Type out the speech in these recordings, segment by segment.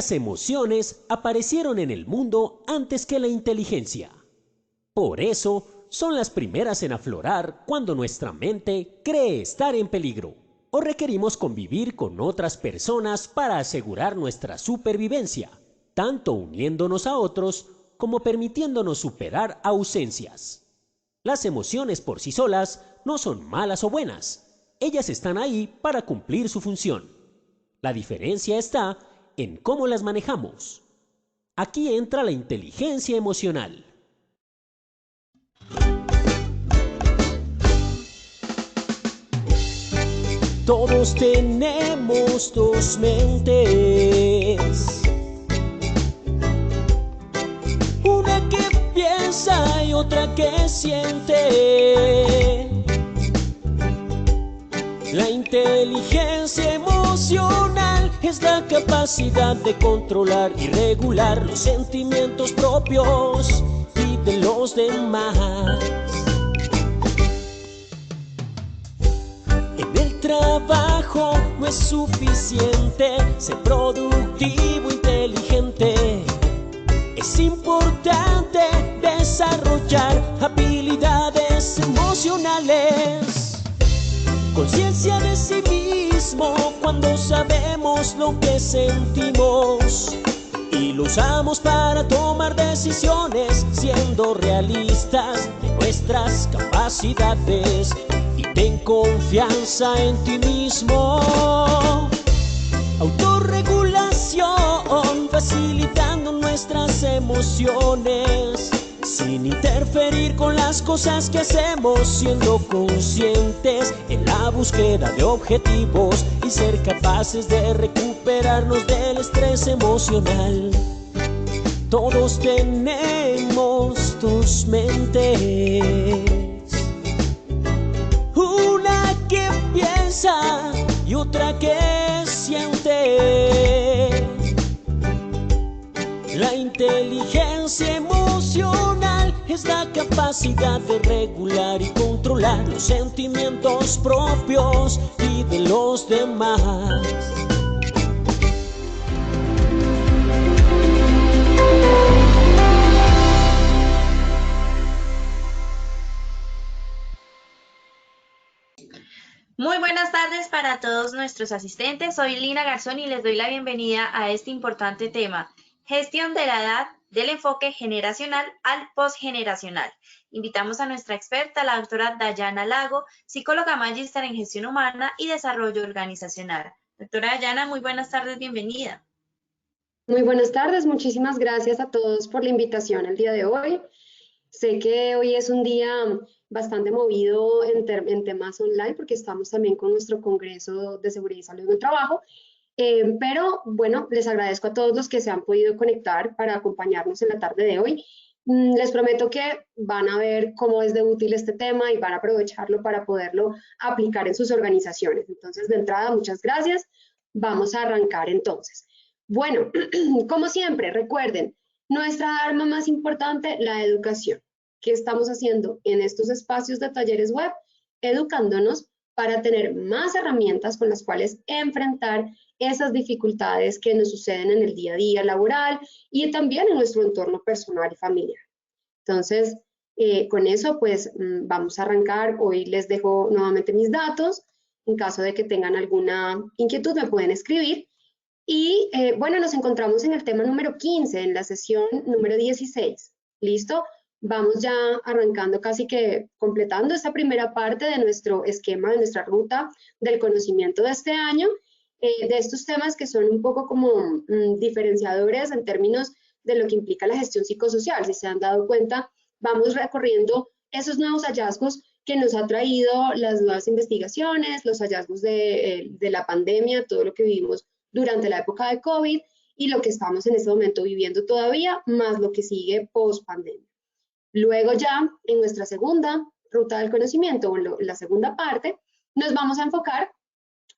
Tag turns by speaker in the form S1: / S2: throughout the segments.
S1: Las emociones aparecieron en el mundo antes que la inteligencia. Por eso, son las primeras en aflorar cuando nuestra mente cree estar en peligro o requerimos convivir con otras personas para asegurar nuestra supervivencia, tanto uniéndonos a otros como permitiéndonos superar ausencias. Las emociones por sí solas no son malas o buenas. Ellas están ahí para cumplir su función. La diferencia está en cómo las manejamos. Aquí entra la inteligencia emocional. Todos tenemos dos mentes, una que piensa y otra que siente. La inteligencia emocional es la capacidad de controlar y regular los sentimientos propios y de los demás. En el trabajo no es suficiente ser productivo, inteligente. Es importante desarrollar habilidades emocionales. Conciencia de sí mismo cuando sabemos lo que sentimos y lo usamos para tomar decisiones siendo realistas de nuestras capacidades y ten confianza en ti mismo. Autorregulación facilitando nuestras emociones sin interferir con las cosas que hacemos, siendo conscientes en la búsqueda de objetivos y ser capaces de recuperarnos del estrés emocional. Todos tenemos dos mentes, una que piensa y otra que siente. La inteligencia emocional es la capacidad de regular y controlar los sentimientos propios y de los demás.
S2: Muy buenas tardes para todos nuestros asistentes. Soy Lina Garzón y les doy la bienvenida a este importante tema, gestión de la edad, del enfoque generacional al postgeneracional. Invitamos a nuestra experta, la doctora Dayana Lago, psicóloga magíster en gestión humana y desarrollo organizacional. Doctora Dayana, muy buenas tardes, bienvenida.
S3: Muy buenas tardes, muchísimas gracias a todos por la invitación el día de hoy. Sé que hoy es un día bastante movido en temas online porque estamos también con nuestro Congreso de Seguridad y Salud en el Trabajo. Pero bueno, les agradezco a todos los que se han podido conectar para acompañarnos en la tarde de hoy. Les prometo que van a ver cómo es de útil este tema y van a aprovecharlo para poderlo aplicar en sus organizaciones. Entonces, de entrada, muchas gracias. Vamos a arrancar entonces. Bueno, como siempre, recuerden, nuestra arma más importante, la educación. ¿Qué estamos haciendo en estos espacios de talleres web? Educándonos para tener más herramientas con las cuales enfrentar esas dificultades que nos suceden en el día a día laboral y también en nuestro entorno personal y familiar. Entonces, con eso, pues vamos a arrancar. Hoy les dejo nuevamente mis datos. En caso de que tengan alguna inquietud, me pueden escribir. Y bueno, nos encontramos en el tema número 15, en la sesión número 16. ¿Listo? Vamos ya arrancando, casi que completando esta primera parte de nuestro esquema, de nuestra ruta del conocimiento de este año, de estos temas que son un poco como diferenciadores en términos de lo que implica la gestión psicosocial. Si se han dado cuenta, vamos recorriendo esos nuevos hallazgos que nos ha traído las nuevas investigaciones, los hallazgos de la pandemia, todo lo que vivimos durante la época de COVID y lo que estamos en este momento viviendo todavía, más lo que sigue post pandemia. Luego ya en nuestra segunda ruta del conocimiento, o la segunda parte, nos vamos a enfocar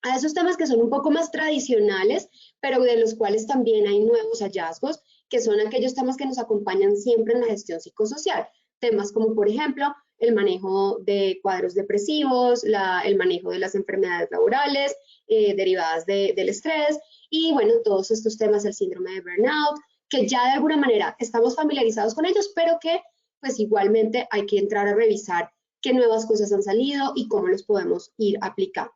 S3: a esos temas que son un poco más tradicionales, pero de los cuales también hay nuevos hallazgos, que son aquellos temas que nos acompañan siempre en la gestión psicosocial. Temas como, por ejemplo, el manejo de cuadros depresivos, el manejo de las enfermedades laborales derivadas del estrés y bueno, todos estos temas, el síndrome de burnout, que ya de alguna manera estamos familiarizados con ellos, pero que pues igualmente hay que entrar a revisar qué nuevas cosas han salido y cómo los podemos ir aplicando.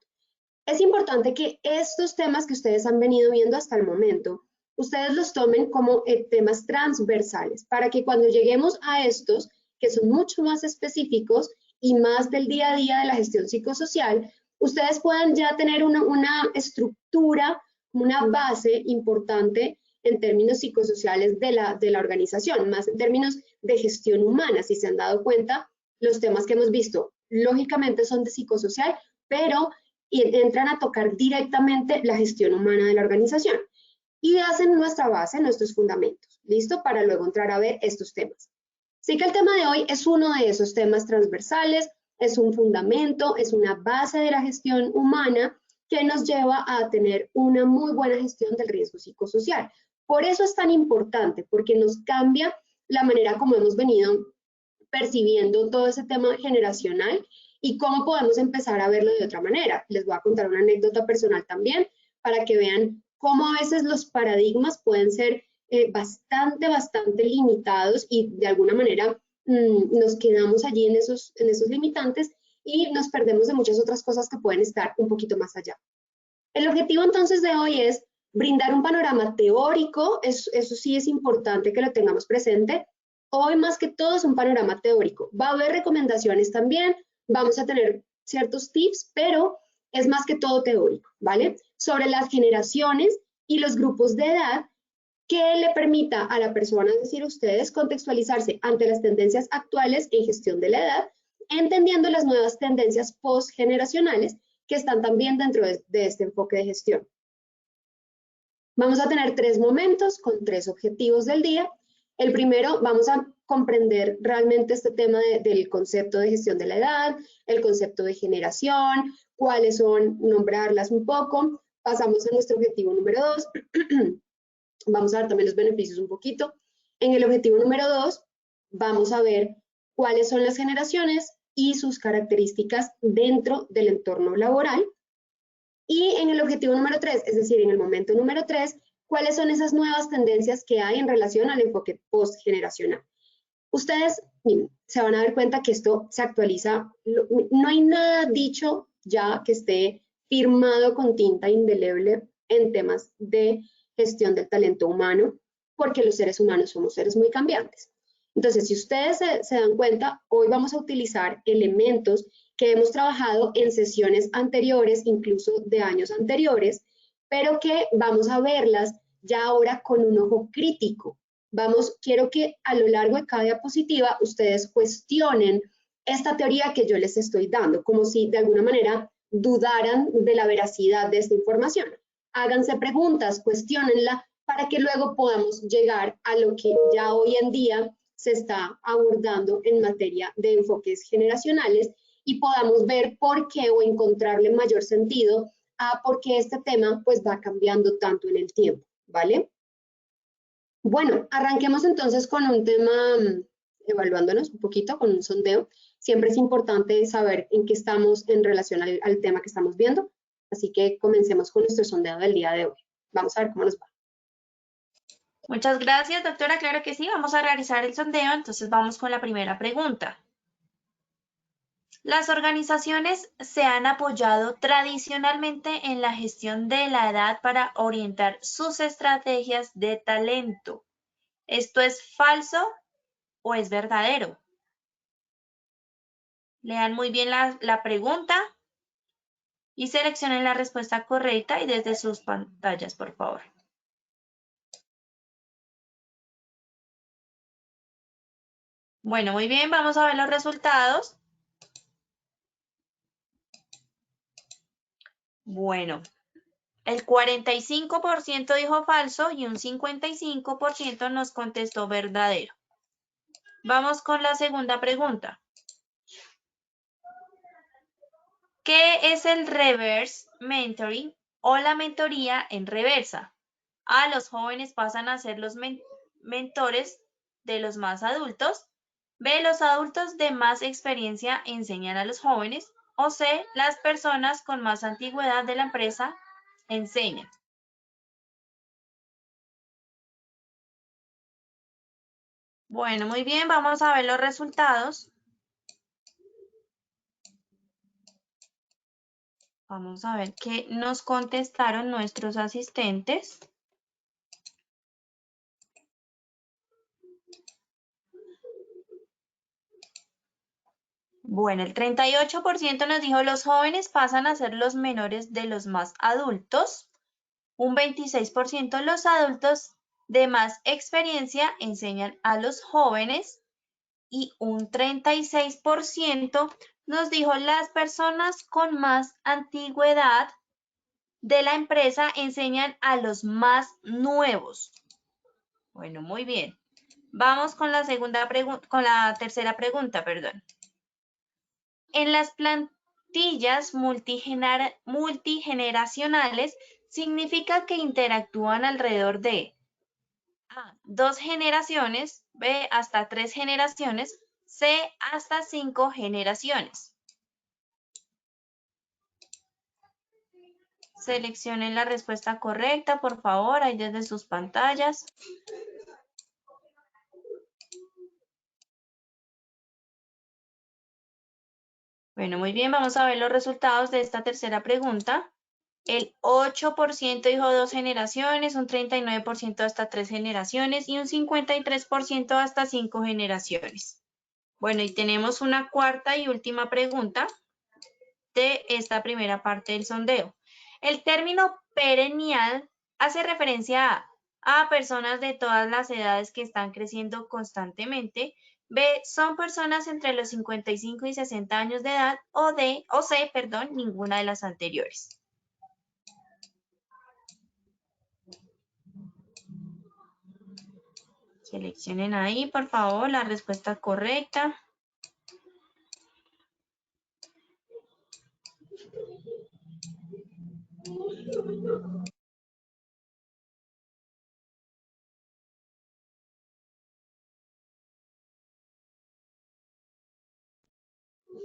S3: Es importante que estos temas que ustedes han venido viendo hasta el momento, ustedes los tomen como temas transversales, para que cuando lleguemos a estos, que son mucho más específicos y más del día a día de la gestión psicosocial, ustedes puedan ya tener una estructura, una base importante en términos psicosociales de la organización, más en términos de gestión humana. Si se han dado cuenta, los temas que hemos visto, lógicamente son de psicosocial, pero entran a tocar directamente la gestión humana de la organización y hacen nuestra base, nuestros fundamentos, ¿listo? Para luego entrar a ver estos temas. Así que el tema de hoy es uno de esos temas transversales, es un fundamento, es una base de la gestión humana que nos lleva a tener una muy buena gestión del riesgo psicosocial. Por eso es tan importante, porque nos cambia la manera como hemos venido percibiendo todo ese tema generacional y cómo podemos empezar a verlo de otra manera. Les voy a contar una anécdota personal también para que vean cómo a veces los paradigmas pueden ser bastante limitados y de alguna manera nos quedamos allí en esos limitantes y nos perdemos de muchas otras cosas que pueden estar un poquito más allá. El objetivo entonces de hoy es brindar un panorama teórico, eso sí es importante que lo tengamos presente. Hoy más que todo es un panorama teórico. Va a haber recomendaciones también, vamos a tener ciertos tips, pero es más que todo teórico, ¿vale? Sobre las generaciones y los grupos de edad que le permita a la persona, es decir, ustedes, contextualizarse ante las tendencias actuales en gestión de la edad, entendiendo las nuevas tendencias postgeneracionales que están también dentro de este enfoque de gestión. Vamos a tener 3 momentos con 3 objetivos del día. El primero, vamos a comprender realmente este tema del concepto de gestión de la edad, el concepto de generación, cuáles son, nombrarlas un poco. Pasamos a nuestro objetivo número 2. Vamos a ver también los beneficios un poquito. En el objetivo número 2, vamos a ver cuáles son las generaciones y sus características dentro del entorno laboral. Y en el objetivo número 3, es decir, en el momento número 3, cuáles son esas nuevas tendencias que hay en relación al enfoque postgeneracional. Ustedes se van a dar cuenta que esto se actualiza, no hay nada dicho ya que esté firmado con tinta indeleble en temas de gestión del talento humano, porque los seres humanos somos seres muy cambiantes. Entonces, si ustedes se dan cuenta, hoy vamos a utilizar elementos que hemos trabajado en sesiones anteriores, incluso de años anteriores, pero que vamos a verlas ya ahora con un ojo crítico. Quiero que a lo largo de cada diapositiva ustedes cuestionen esta teoría que yo les estoy dando, como si de alguna manera dudaran de la veracidad de esta información. Háganse preguntas, cuestionenla para que luego podamos llegar a lo que ya hoy en día se está abordando en materia de enfoques generacionales y podamos ver por qué o encontrarle mayor sentido a por qué este tema pues va cambiando tanto en el tiempo, ¿vale? Bueno, arranquemos entonces con un tema, evaluándonos un poquito, con un sondeo. Siempre es importante saber en qué estamos en relación al tema que estamos viendo, así que comencemos con nuestro sondeo del día de hoy. Vamos a ver cómo nos va.
S2: Muchas gracias, doctora. Claro que sí, vamos a realizar el sondeo, entonces vamos con la primera pregunta. Las organizaciones se han apoyado tradicionalmente en la gestión de la edad para orientar sus estrategias de talento. ¿Esto es falso o es verdadero? Lean muy bien la pregunta y seleccionen la respuesta correcta y desde sus pantallas, por favor. Bueno, muy bien, vamos a ver los resultados. Bueno, el 45% dijo falso y un 55% nos contestó verdadero. Vamos con la segunda pregunta. ¿Qué es el reverse mentoring o la mentoría en reversa? A, los jóvenes pasan a ser los mentores de los más adultos. B, los adultos de más experiencia enseñan a los jóvenes. O C, las personas con más antigüedad de la empresa enseñan. Bueno, muy bien, vamos a ver los resultados. Vamos a ver qué nos contestaron nuestros asistentes. Bueno, el 38% nos dijo los jóvenes pasan a ser los menores de los más adultos. Un 26% los adultos de más experiencia enseñan a los jóvenes. Y un 36% nos dijo las personas con más antigüedad de la empresa enseñan a los más nuevos. Bueno, muy bien. Vamos con la tercera pregunta, perdón. En las plantillas multigeneracionales significa que interactúan alrededor de A, 2 generaciones, B, hasta 3 generaciones, C, hasta 5 generaciones. Seleccionen la respuesta correcta, por favor, ahí desde sus pantallas. Bueno, muy bien, vamos a ver los resultados de esta tercera pregunta. El 8% dijo 2 generaciones, un 39% hasta 3 generaciones y un 53% hasta 5 generaciones. Bueno, y tenemos una cuarta y última pregunta de esta primera parte del sondeo. El término perennial hace referencia a personas de todas las edades que están creciendo constantemente. B, son personas entre los 55 y 60 años de edad, o C, ninguna de las anteriores. Seleccionen ahí, por favor, la respuesta correcta.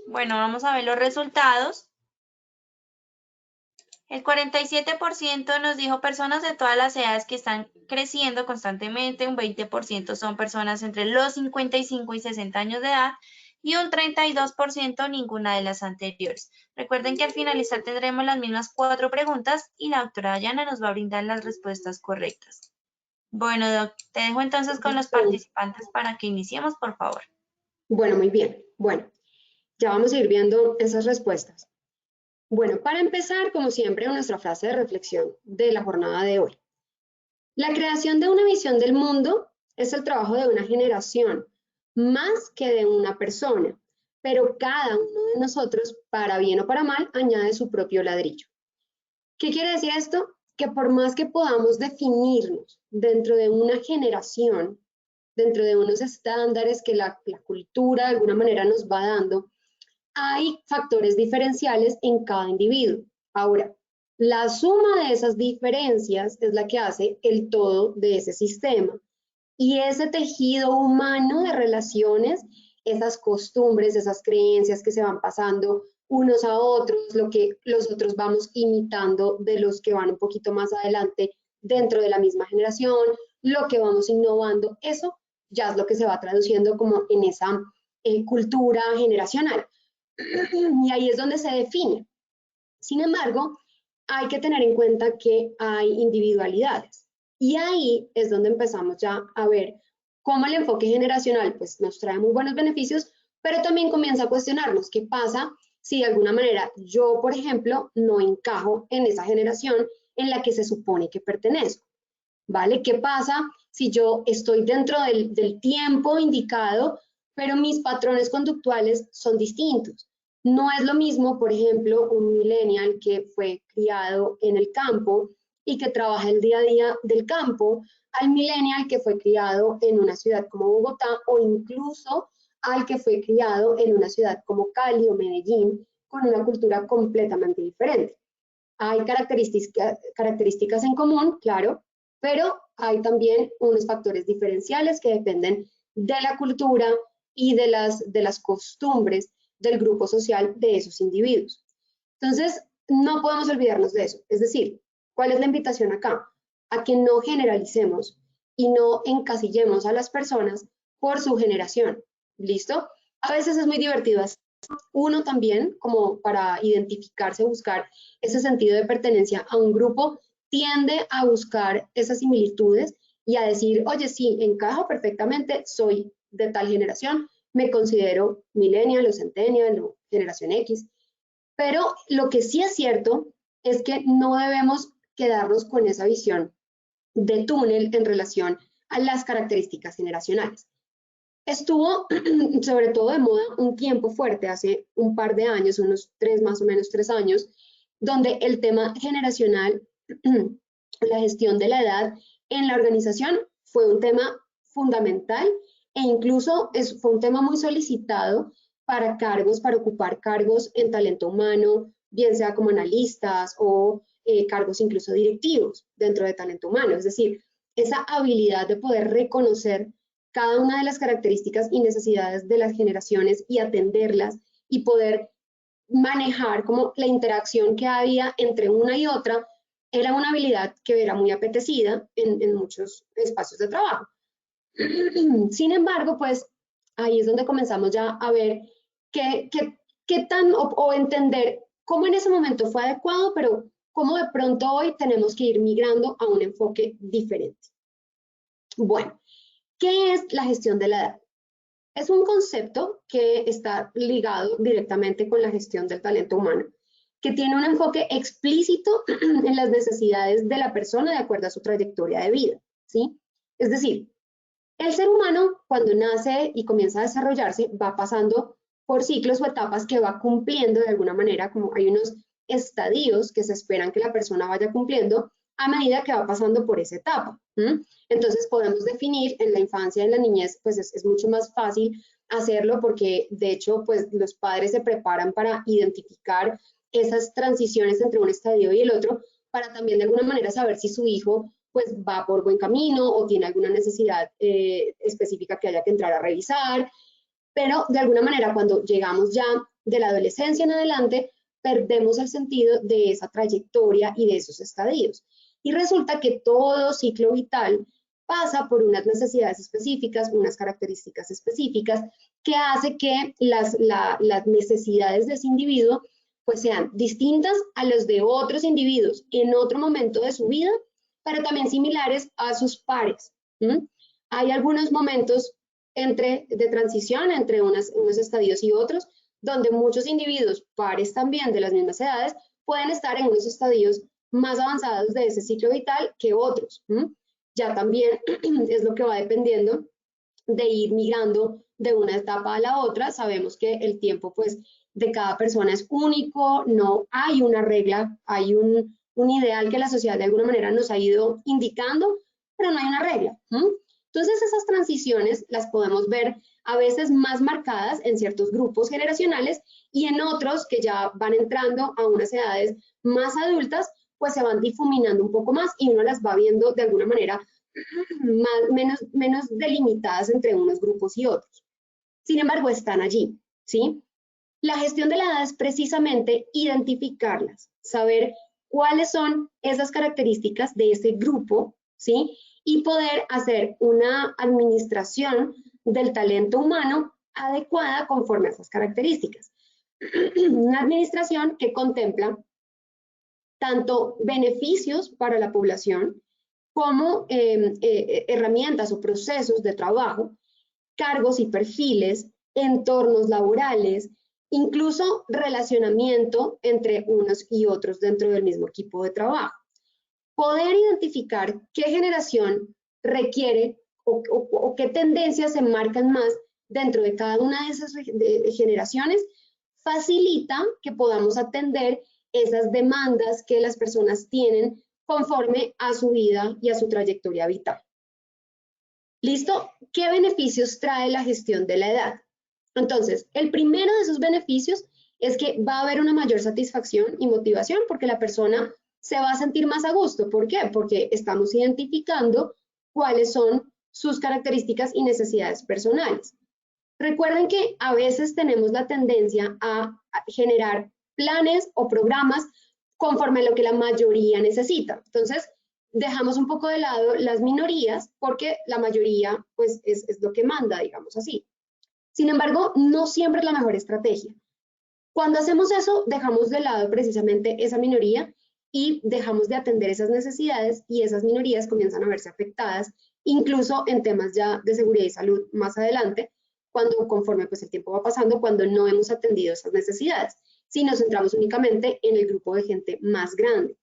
S2: Bueno, vamos a ver los resultados. El 47% nos dijo personas de todas las edades que están creciendo constantemente, un 20% son personas entre los 55 y 60 años de edad y un 32% ninguna de las anteriores. Recuerden que al finalizar tendremos las mismas 4 preguntas y la doctora Dayana nos va a brindar las respuestas correctas. Bueno, Doc, te dejo entonces con los participantes para que iniciemos, por favor.
S3: Bueno, muy bien. Bueno, ya vamos a ir viendo esas respuestas. Bueno, para empezar, como siempre, nuestra frase de reflexión de la jornada de hoy. La creación de una visión del mundo es el trabajo de una generación, más que de una persona, pero cada uno de nosotros, para bien o para mal, añade su propio ladrillo. ¿Qué quiere decir esto? Que por más que podamos definirnos dentro de una generación, dentro de unos estándares que la cultura de alguna manera nos va dando, hay factores diferenciales en cada individuo. Ahora, la suma de esas diferencias es la que hace el todo de ese sistema. Y ese tejido humano de relaciones, esas costumbres, esas creencias que se van pasando unos a otros, lo que los otros vamos imitando de los que van un poquito más adelante dentro de la misma generación, lo que vamos innovando, eso ya es lo que se va traduciendo como en esa cultura generacional. Y ahí es donde se define. Sin embargo, hay que tener en cuenta que hay individualidades. Y ahí es donde empezamos ya a ver cómo el enfoque generacional pues, nos trae muy buenos beneficios, pero también comienza a cuestionarnos qué pasa si de alguna manera yo, por ejemplo, no encajo en esa generación en la que se supone que pertenezco. ¿Vale? ¿Qué pasa si yo estoy dentro del tiempo indicado, pero mis patrones conductuales son distintos? No es lo mismo, por ejemplo, un millennial que fue criado en el campo y que trabaja el día a día del campo, al millennial que fue criado en una ciudad como Bogotá o incluso al que fue criado en una ciudad como Cali o Medellín con una cultura completamente diferente. Hay características en común, claro, pero hay también unos factores diferenciales que dependen de la cultura, y de las costumbres del grupo social de esos individuos. Entonces, no podemos olvidarnos de eso. Es decir, ¿cuál es la invitación acá? A que no generalicemos y no encasillemos a las personas por su generación. ¿Listo? A veces es muy divertido hacer uno también, como para identificarse, buscar ese sentido de pertenencia a un grupo, tiende a buscar esas similitudes y a decir, oye, sí, encajo perfectamente, soy de tal generación, me considero millennial o centennial o generación X, pero lo que sí es cierto es que no debemos quedarnos con esa visión de túnel en relación a las características generacionales. Estuvo sobre todo de moda un tiempo fuerte, hace un par de años, unos más o menos 3 años, donde el tema generacional, la gestión de la edad en la organización fue un tema fundamental e incluso fue un tema muy solicitado para cargos, para ocupar cargos en talento humano, bien sea como analistas o cargos incluso directivos dentro de talento humano. Es decir, esa habilidad de poder reconocer cada una de las características y necesidades de las generaciones y atenderlas y poder manejar como la interacción que había entre una y otra era una habilidad que era muy apetecida en muchos espacios de trabajo. Sin embargo, pues ahí es donde comenzamos ya a ver qué tan o entender cómo en ese momento fue adecuado, pero cómo de pronto hoy tenemos que ir migrando a un enfoque diferente. Bueno, ¿qué es la gestión de la edad? Es un concepto que está ligado directamente con la gestión del talento humano, que tiene un enfoque explícito en las necesidades de la persona de acuerdo a su trayectoria de vida, ¿sí? Es decir, el ser humano cuando nace y comienza a desarrollarse va pasando por ciclos o etapas que va cumpliendo de alguna manera, como hay unos estadios que se esperan que la persona vaya cumpliendo a medida que va pasando por esa etapa. Entonces podemos definir en la infancia, en la niñez, pues es mucho más fácil hacerlo porque de hecho pues los padres se preparan para identificar esas transiciones entre un estadio y el otro para también de alguna manera saber si su hijo pues va por buen camino o tiene alguna necesidad específica que haya que entrar a revisar, pero de alguna manera cuando llegamos ya de la adolescencia en adelante, perdemos el sentido de esa trayectoria y de esos estadios. Y resulta que todo ciclo vital pasa por unas necesidades específicas, unas características específicas, que hace que las necesidades de ese individuo pues sean distintas a las de otros individuos en otro momento de su vida, pero también similares a sus pares. Hay algunos momentos de transición entre unos estadios y otros, donde muchos individuos, pares también de las mismas edades, pueden estar en unos estadios más avanzados de ese ciclo vital que otros. Ya también es lo que va dependiendo de ir migrando de una etapa a la otra. Sabemos que el tiempo pues de cada persona es único, no hay una regla, hay un ideal que la sociedad de alguna manera nos ha ido indicando, pero no hay una regla. Entonces esas transiciones las podemos ver a veces más marcadas en ciertos grupos generacionales y en otros que ya van entrando a unas edades más adultas, pues se van difuminando un poco más y uno las va viendo de alguna manera menos delimitadas entre unos grupos y otros. Sin embargo, están allí, ¿sí? La gestión de la edad es precisamente identificarlas, saber cuáles son esas características de ese grupo, ¿sí? Y poder hacer una administración del talento humano adecuada conforme a esas características. Una administración que contempla tanto beneficios para la población como herramientas o procesos de trabajo, cargos y perfiles, entornos laborales, incluso relacionamiento entre unos y otros dentro del mismo equipo de trabajo. Poder identificar qué generación requiere o qué tendencias se marcan más dentro de cada una de esas generaciones facilita que podamos atender esas demandas que las personas tienen conforme a su vida y a su trayectoria vital. ¿Listo? ¿Qué beneficios trae la gestión de la edad? Entonces, el primero de esos beneficios es que va a haber una mayor satisfacción y motivación porque la persona se va a sentir más a gusto. ¿Por qué? Porque estamos identificando cuáles son sus características y necesidades personales. Recuerden que a veces tenemos la tendencia a generar planes o programas conforme a lo que la mayoría necesita. Entonces, dejamos un poco de lado las minorías porque la mayoría pues es lo que manda, digamos así. Sin embargo, no siempre es la mejor estrategia. Cuando hacemos eso, dejamos de lado precisamente esa minoría y dejamos de atender esas necesidades y esas minorías comienzan a verse afectadas, incluso en temas ya de seguridad y salud más adelante, cuando conforme pues el tiempo va pasando, cuando no hemos atendido esas necesidades, si nos centramos únicamente en el grupo de gente más grande.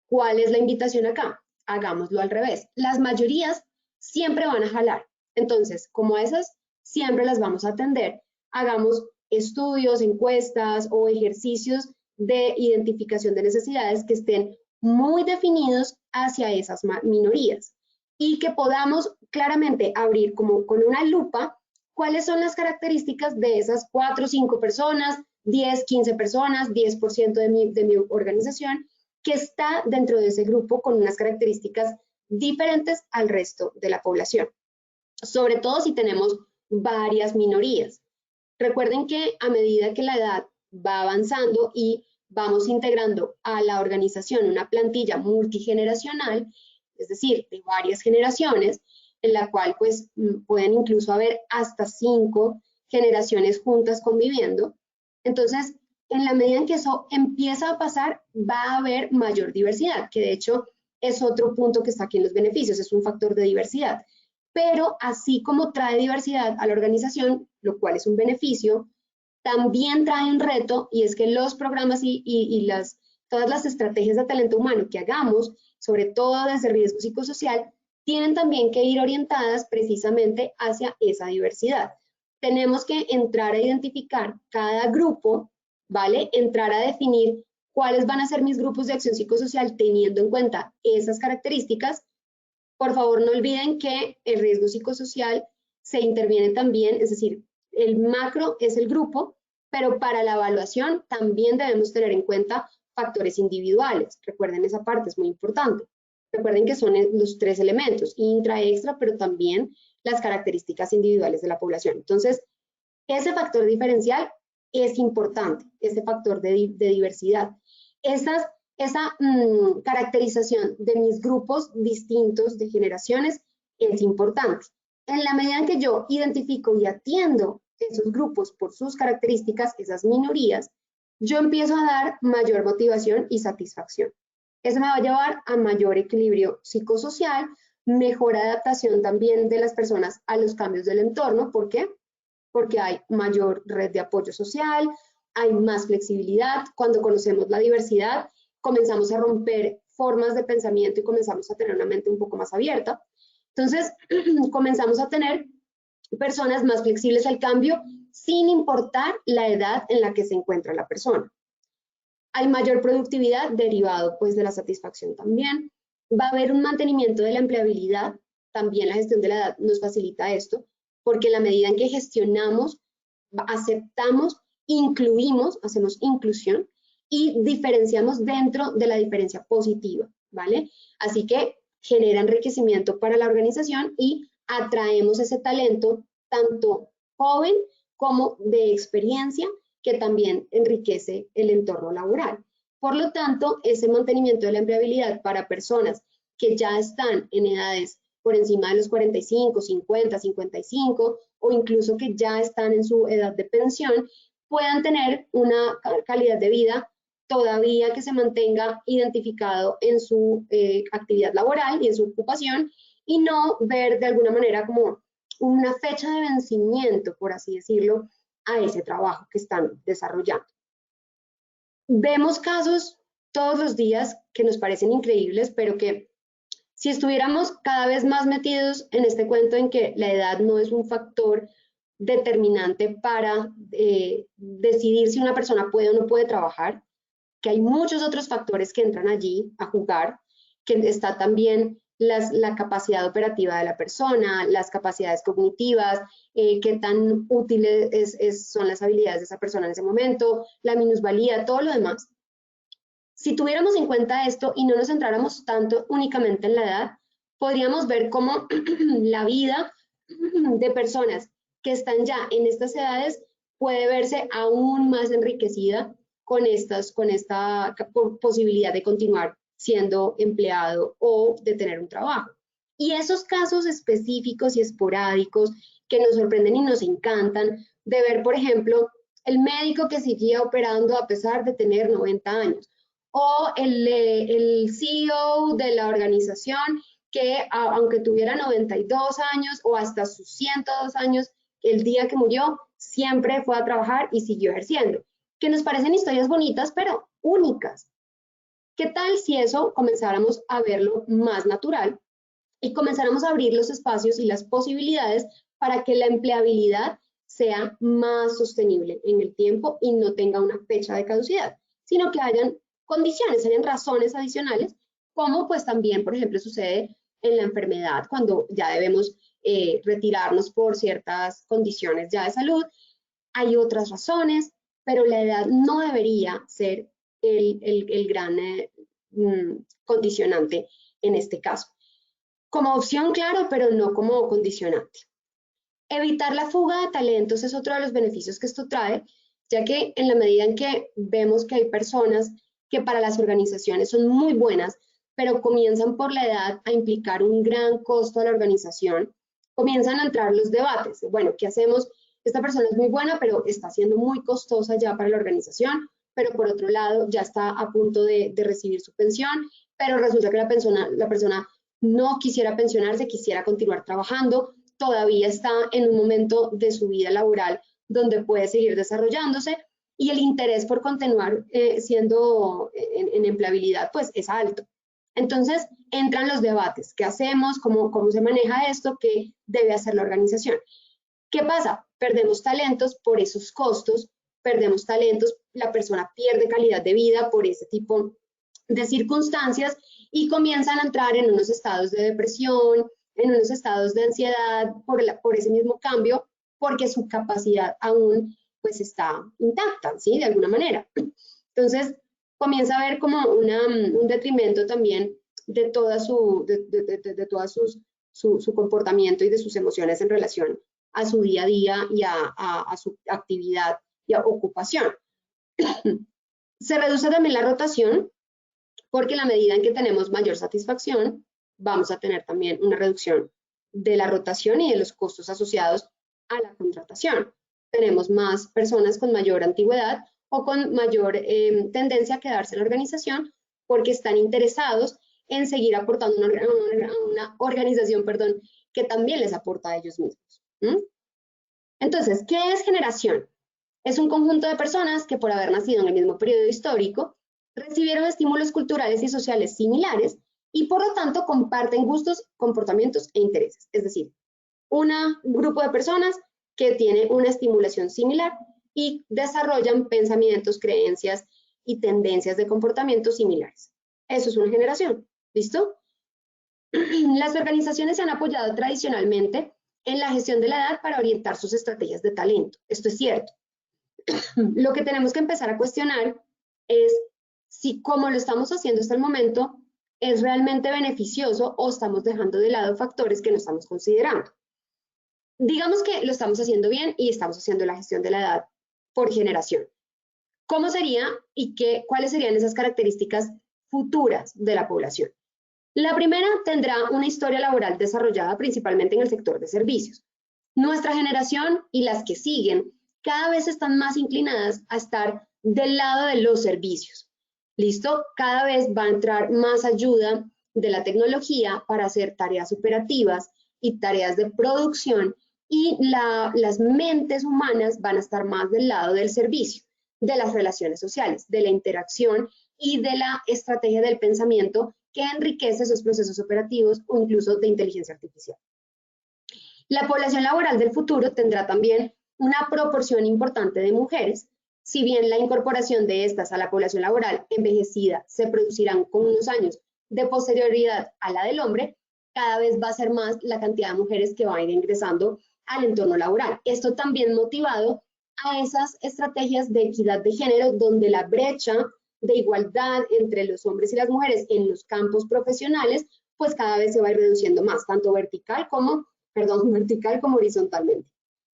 S3: ¿Cuál es la invitación acá? Hagámoslo al revés. Las mayorías siempre van a jalar. Entonces, como a esas siempre las vamos a atender, hagamos estudios, encuestas o ejercicios de identificación de necesidades que estén muy definidos hacia esas minorías y que podamos claramente abrir como con una lupa cuáles son las características de esas 4 o 5 personas, 10, 15 personas, 10% de mi organización que está dentro de ese grupo con unas características diferentes al resto de la población, sobre todo si tenemos varias minorías. Recuerden que a medida que la edad va avanzando y vamos integrando a la organización una plantilla multigeneracional, es decir, de varias generaciones, en la cual pues pueden incluso haber hasta 5 generaciones juntas conviviendo. Entonces, en la medida en que eso empieza a pasar, va a haber mayor diversidad, que de hecho es otro punto que está aquí en los beneficios, es un factor de diversidad. Pero así como trae diversidad a la organización, lo cual es un beneficio, también trae un reto y es que los programas y todas las estrategias de talento humano que hagamos, sobre todo desde riesgo psicosocial, tienen también que ir orientadas precisamente hacia esa diversidad. Tenemos que entrar a identificar cada grupo, ¿vale? Entrar a definir cuáles van a ser mis grupos de acción psicosocial teniendo en cuenta esas características. Por favor, no olviden que el riesgo psicosocial se interviene también, es decir, el macro es el grupo, pero para la evaluación también debemos tener en cuenta factores individuales. Recuerden esa parte, es muy importante. Recuerden que son los 3 elementos, intra, extra, pero también las características individuales de la población. Entonces, ese factor diferencial es importante, ese factor de diversidad. Esa caracterización de mis grupos distintos de generaciones es importante. En la medida en que yo identifico y atiendo esos grupos por sus características, esas minorías, yo empiezo a dar mayor motivación y satisfacción. Eso me va a llevar a mayor equilibrio psicosocial, mejor adaptación también de las personas a los cambios del entorno. ¿Por qué? Porque hay mayor red de apoyo social, hay más flexibilidad. Cuando conocemos la diversidad, comenzamos a romper formas de pensamiento y comenzamos a tener una mente un poco más abierta. Entonces, comenzamos a tener personas más flexibles al cambio sin importar la edad en la que se encuentra la persona. Hay mayor productividad derivado pues de la satisfacción también. Va a haber un mantenimiento de la empleabilidad. También la gestión de la edad nos facilita esto, porque en la medida en que gestionamos, aceptamos, incluimos, hacemos inclusión y diferenciamos dentro de la diferencia positiva, ¿vale? Así que genera enriquecimiento para la organización y atraemos ese talento tanto joven como de experiencia que también enriquece el entorno laboral. Por lo tanto, ese mantenimiento de la empleabilidad para personas que ya están en edades por encima de los 45, 50, 55 o incluso que ya están en su edad de pensión, puedan tener una calidad de vida todavía que se mantenga identificado en su actividad laboral y en su ocupación y no ver de alguna manera como una fecha de vencimiento, por así decirlo, a ese trabajo que están desarrollando. Vemos casos todos los días que nos parecen increíbles, pero que si estuviéramos cada vez más metidos en este cuento en que la edad no es un factor determinante para decidir si una persona puede o no puede trabajar, que hay muchos otros factores que entran allí a jugar, que está también la capacidad operativa de la persona, las capacidades cognitivas, qué tan útiles son las habilidades de esa persona en ese momento, la minusvalía, todo lo demás. Si tuviéramos en cuenta esto y no nos centráramos tanto únicamente en la edad, podríamos ver cómo la vida de personas que están ya en estas edades puede verse aún más enriquecida con esta posibilidad de continuar siendo empleado o de tener un trabajo. Y esos casos específicos y esporádicos que nos sorprenden y nos encantan, de ver, por ejemplo, el médico que seguía operando a pesar de tener 90 años, o el CEO de la organización que aunque tuviera 92 años o hasta sus 102 años, el día que murió, siempre fue a trabajar y siguió ejerciendo. Que nos parecen historias bonitas, pero únicas. ¿Qué tal si eso comenzáramos a verlo más natural y comenzáramos a abrir los espacios y las posibilidades para que la empleabilidad sea más sostenible en el tiempo y no tenga una fecha de caducidad, sino que hayan condiciones, hayan razones adicionales, como pues también, por ejemplo, sucede en la enfermedad, cuando ya debemos retirarnos por ciertas condiciones ya de salud. Hay otras razones, pero la edad no debería ser el gran condicionante en este caso. Como opción, claro, pero no como condicionante. Evitar la fuga de talentos es otro de los beneficios que esto trae, ya que en la medida en que vemos que hay personas que para las organizaciones son muy buenas, pero comienzan por la edad a implicar un gran costo a la organización, comienzan a entrar los debates. Bueno, ¿qué hacemos? Esta persona es muy buena, pero está siendo muy costosa ya para la organización, pero por otro lado ya está a punto de recibir su pensión, pero resulta que la persona no quisiera pensionarse, quisiera continuar trabajando, todavía está en un momento de su vida laboral donde puede seguir desarrollándose y el interés por continuar siendo en empleabilidad pues es alto. Entonces entran los debates, ¿qué hacemos? ¿Cómo se maneja esto? ¿Qué debe hacer la organización? ¿Qué pasa? Perdemos talentos por esos costos, perdemos talentos, la persona pierde calidad de vida por ese tipo de circunstancias y comienzan a entrar en unos estados de depresión, en unos estados de ansiedad por ese mismo cambio, porque su capacidad aún pues está intacta, ¿sí? De alguna manera. Entonces, comienza a haber como un detrimento también de toda su comportamiento y de sus emociones en relación a su día a día y a su actividad y a ocupación. Se reduce también la rotación, porque en la medida en que tenemos mayor satisfacción, vamos a tener también una reducción de la rotación y de los costos asociados a la contratación. Tenemos más personas con mayor antigüedad o con mayor tendencia a quedarse en la organización porque están interesados en seguir aportando una organización, que también les aporta a ellos mismos. Entonces, ¿qué es generación? Es un conjunto de personas que por haber nacido en el mismo periodo histórico recibieron estímulos culturales y sociales similares y por lo tanto comparten gustos, comportamientos e intereses. Es decir, un grupo de personas que tiene una estimulación similar y desarrollan pensamientos, creencias y tendencias de comportamiento similares. Eso es una generación. ¿Listo? Las organizaciones se han apoyado tradicionalmente en la gestión de la edad para orientar sus estrategias de talento. Esto es cierto. Lo que tenemos que empezar a cuestionar es si como lo estamos haciendo hasta el momento es realmente beneficioso o estamos dejando de lado factores que no estamos considerando. Digamos que lo estamos haciendo bien y estamos haciendo la gestión de la edad por generación. ¿Cómo sería y cuáles serían esas características futuras de la población? La primera tendrá una historia laboral desarrollada principalmente en el sector de servicios. Nuestra generación y las que siguen cada vez están más inclinadas a estar del lado de los servicios. ¿Listo? Cada vez va a entrar más ayuda de la tecnología para hacer tareas operativas y tareas de producción y las mentes humanas van a estar más del lado del servicio, de las relaciones sociales, de la interacción y de la estrategia del pensamiento que enriquece esos procesos operativos o incluso de inteligencia artificial. La población laboral del futuro tendrá también una proporción importante de mujeres, si bien la incorporación de estas a la población laboral envejecida se producirán con unos años de posterioridad a la del hombre, cada vez va a ser más la cantidad de mujeres que van a ir ingresando al entorno laboral. Esto también motivado a esas estrategias de equidad de género donde la brecha de igualdad entre los hombres y las mujeres en los campos profesionales, pues cada vez se va a ir reduciendo más, tanto vertical como horizontalmente.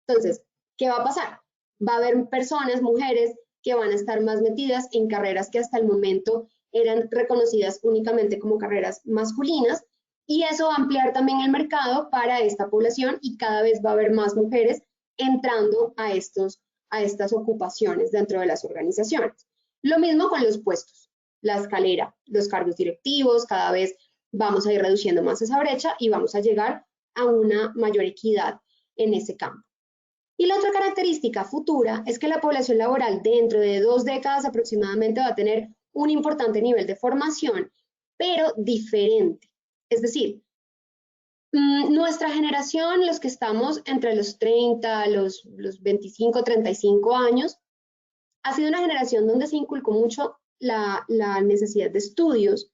S3: Entonces, ¿qué va a pasar? Va a haber personas, mujeres, que van a estar más metidas en carreras que hasta el momento eran reconocidas únicamente como carreras masculinas, y eso va a ampliar también el mercado para esta población y cada vez va a haber más mujeres entrando a estas ocupaciones dentro de las organizaciones. Lo mismo con los puestos, la escalera, los cargos directivos, cada vez vamos a ir reduciendo más esa brecha y vamos a llegar a una mayor equidad en ese campo. Y la otra característica futura es que la población laboral dentro de 2 décadas aproximadamente va a tener un importante nivel de formación, pero diferente. Es decir, nuestra generación, los que estamos entre los 30, los 25, 35 años, ha sido una generación donde se inculcó mucho la necesidad de estudios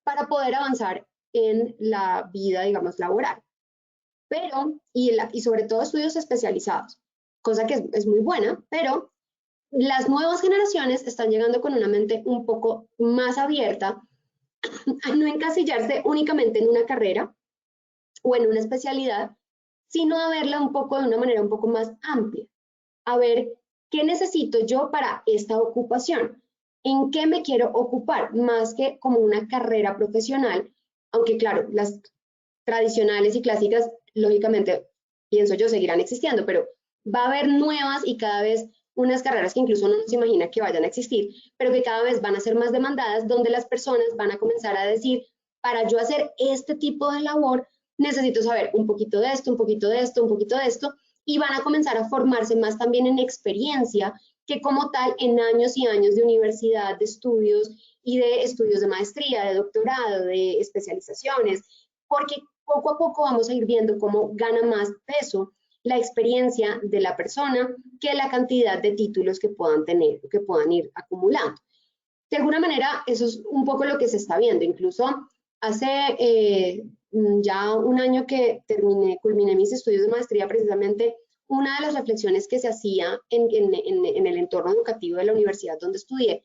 S3: para poder avanzar en la vida, digamos, laboral. Pero, y sobre todo estudios especializados, cosa que es muy buena, pero las nuevas generaciones están llegando con una mente un poco más abierta a no encasillarse únicamente en una carrera o en una especialidad, sino a verla un poco de una manera un poco más amplia, a ver qué necesito yo para esta ocupación, en qué me quiero ocupar, más que como una carrera profesional, aunque claro, las tradicionales y clásicas, lógicamente, pienso yo, seguirán existiendo, pero va a haber nuevas y cada vez unas carreras que incluso uno no se imagina que vayan a existir, pero que cada vez van a ser más demandadas, donde las personas van a comenzar a decir, para yo hacer este tipo de labor, necesito saber un poquito de esto, un poquito de esto, un poquito de esto, y van a comenzar a formarse más también en experiencia que como tal en años y años de universidad, de estudios y de estudios de maestría, de doctorado, de especializaciones, porque poco a poco vamos a ir viendo cómo gana más peso la experiencia de la persona que la cantidad de títulos que puedan tener, que puedan ir acumulando. De alguna manera, eso es un poco lo que se está viendo. Incluso hace ya un año que culminé mis estudios de maestría, precisamente una de las reflexiones que se hacía en el entorno educativo de la universidad donde estudié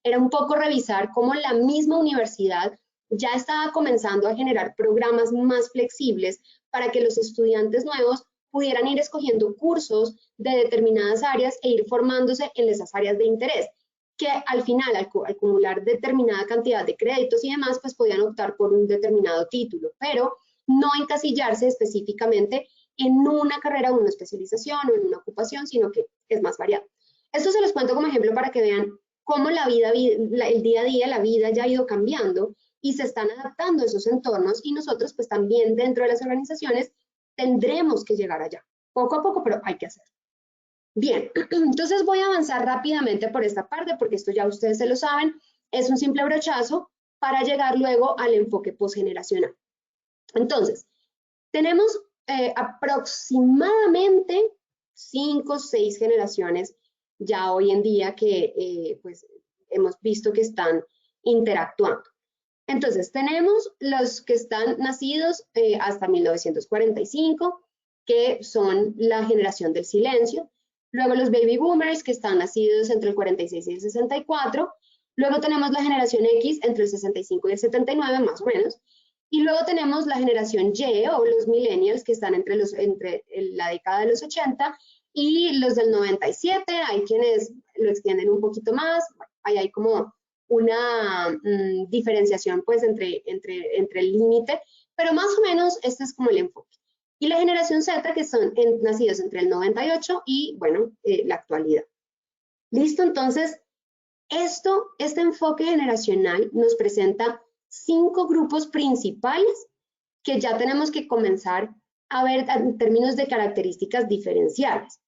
S3: era un poco revisar cómo la misma universidad ya estaba comenzando a generar programas más flexibles para que los estudiantes nuevos pudieran ir escogiendo cursos de determinadas áreas e ir formándose en esas áreas de interés, que al final, al acumular determinada cantidad de créditos y demás, pues podían optar por un determinado título, pero no encasillarse específicamente en una carrera o una especialización o en una ocupación, sino que es más variado. Esto se los cuento como ejemplo para que vean cómo la vida, el día a día, la vida ya ha ido cambiando y se están adaptando a esos entornos, y nosotros pues también dentro de las organizaciones tendremos que llegar allá, poco a poco, pero hay que hacerlo. Bien, entonces voy a avanzar rápidamente por esta parte, porque esto ya ustedes se lo saben, es un simple brochazo para llegar luego al enfoque posgeneracional. Entonces, tenemos aproximadamente 5 o 6 generaciones ya hoy en día que pues hemos visto que están interactuando. Entonces, tenemos los que están nacidos hasta 1945, que son la generación del silencio. Luego los baby boomers, que están nacidos entre el 46 y el 64. Luego tenemos la generación X entre el 65 y el 79, más o menos. Y luego tenemos la generación Y o los millennials, que están entre la década de los 80 y los del 97. Hay quienes lo extienden un poquito más. Ahí hay como una diferenciación pues entre el límite, pero más o menos este es como el enfoque. Y la generación Z, que son nacidos entre el 98 y, bueno, la actualidad. Listo, entonces, este enfoque generacional nos presenta 5 grupos principales que ya tenemos que comenzar a ver en términos de características diferenciales.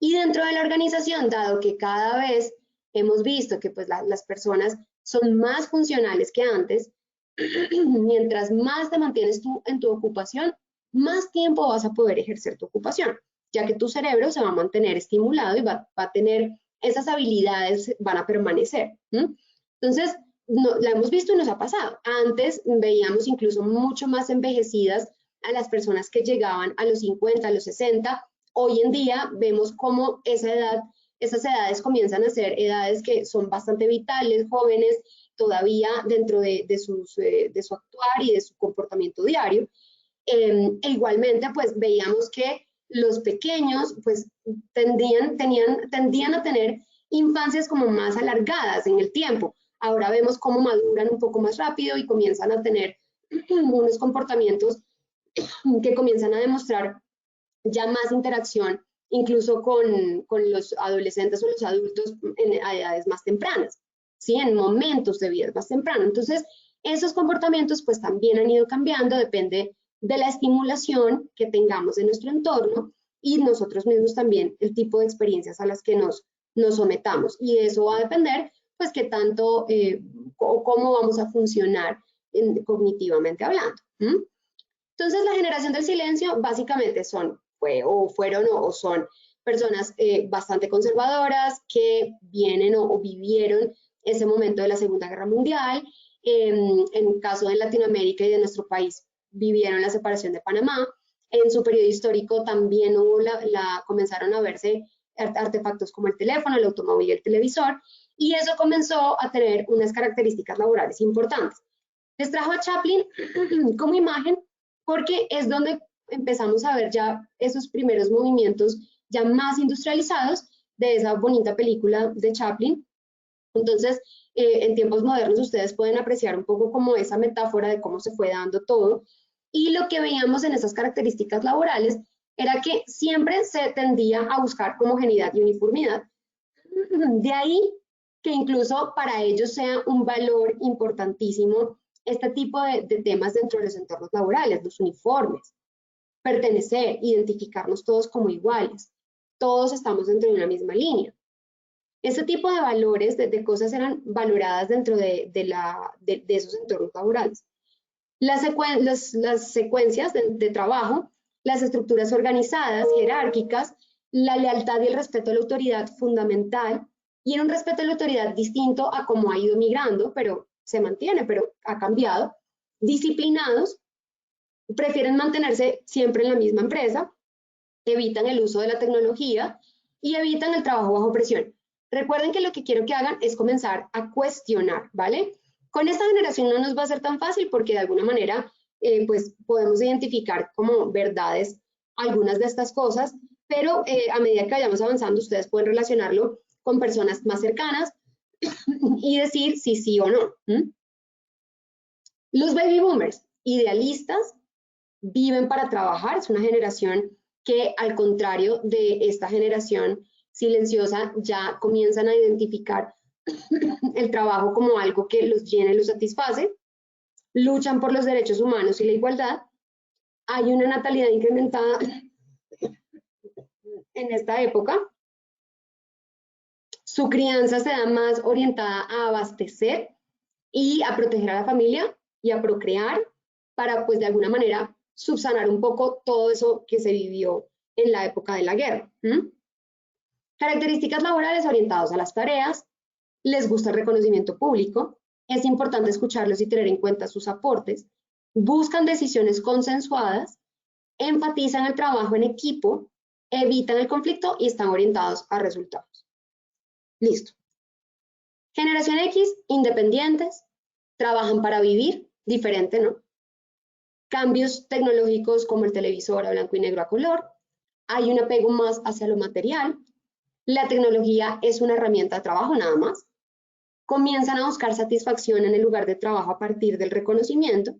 S3: Y dentro de la organización, dado que cada vez hemos visto que pues las personas son más funcionales que antes, mientras más te mantienes tú en tu ocupación, más tiempo vas a poder ejercer tu ocupación, ya que tu cerebro se va a mantener estimulado y va a tener esas habilidades, van a permanecer. Entonces, la hemos visto y nos ha pasado. Antes veíamos incluso mucho más envejecidas a las personas que llegaban a los 50, a los 60. Hoy en día vemos cómo esas edades comienzan a ser edades que son bastante vitales, jóvenes, todavía dentro de su actuar y de su comportamiento diario. E igualmente, pues veíamos que los pequeños pues tendían a tener infancias como más alargadas en el tiempo. Ahora vemos cómo maduran un poco más rápido y comienzan a tener unos comportamientos que comienzan a demostrar ya más interacción, incluso con los adolescentes o los adultos a edades más tempranas, ¿sí? En momentos de vida más temprano. Entonces, esos comportamientos pues también han ido cambiando, depende de la estimulación que tengamos en nuestro entorno y nosotros mismos también el tipo de experiencias a las que nos sometamos. Y eso va a depender pues qué tanto o cómo vamos a funcionar cognitivamente hablando. Entonces, la generación del silencio básicamente fueron o son personas bastante conservadoras que vienen o vivieron ese momento de la Segunda Guerra Mundial. En el caso de Latinoamérica y de nuestro país, vivieron la separación de Panamá. En su periodo histórico también comenzaron a verse artefactos como el teléfono, el automóvil y el televisor, y eso comenzó a tener unas características laborales importantes. Les trajo a Chaplin como imagen porque es donde empezamos a ver ya esos primeros movimientos ya más industrializados de esa bonita película de Chaplin. Entonces, en tiempos modernos ustedes pueden apreciar un poco como esa metáfora de cómo se fue dando todo. Y lo que veíamos en esas características laborales era que siempre se tendía a buscar homogeneidad y uniformidad. De ahí que incluso para ellos sea un valor importantísimo este tipo de temas dentro de los entornos laborales, los uniformes, pertenecer, identificarnos todos como iguales. Todos estamos dentro de una misma línea. Este tipo de valores, de cosas eran valoradas dentro de esos entornos laborales. Las secuencias de trabajo, las estructuras organizadas, jerárquicas, la lealtad y el respeto a la autoridad fundamental, y era un respeto a la autoridad distinto a cómo ha ido migrando, pero se mantiene, pero ha cambiado. Disciplinados, prefieren mantenerse siempre en la misma empresa, evitan el uso de la tecnología y evitan el trabajo bajo presión. Recuerden que lo que quiero que hagan es comenzar a cuestionar, ¿vale? Con esta generación no nos va a ser tan fácil porque de alguna manera pues podemos identificar como verdades algunas de estas cosas, pero a medida que vayamos avanzando ustedes pueden relacionarlo con personas más cercanas y decir si sí o no. Los baby boomers, idealistas, viven para trabajar, es una generación que al contrario de esta generación silenciosa ya comienzan a identificar el trabajo como algo que los llena y los satisface, luchan por los derechos humanos y la igualdad, hay una natalidad incrementada en esta época, su crianza se da más orientada a abastecer y a proteger a la familia y a procrear para pues de alguna manera subsanar un poco todo eso que se vivió en la época de la guerra. Características laborales orientadas a las tareas, les gusta el reconocimiento público, es importante escucharlos y tener en cuenta sus aportes, buscan decisiones consensuadas, enfatizan el trabajo en equipo, evitan el conflicto y están orientados a resultados. Listo. Generación X, independientes, trabajan para vivir, diferente, ¿no? Cambios tecnológicos como el televisor a blanco y negro a color, hay un apego más hacia lo material, la tecnología es una herramienta de trabajo nada más, comienzan a buscar satisfacción en el lugar de trabajo a partir del reconocimiento,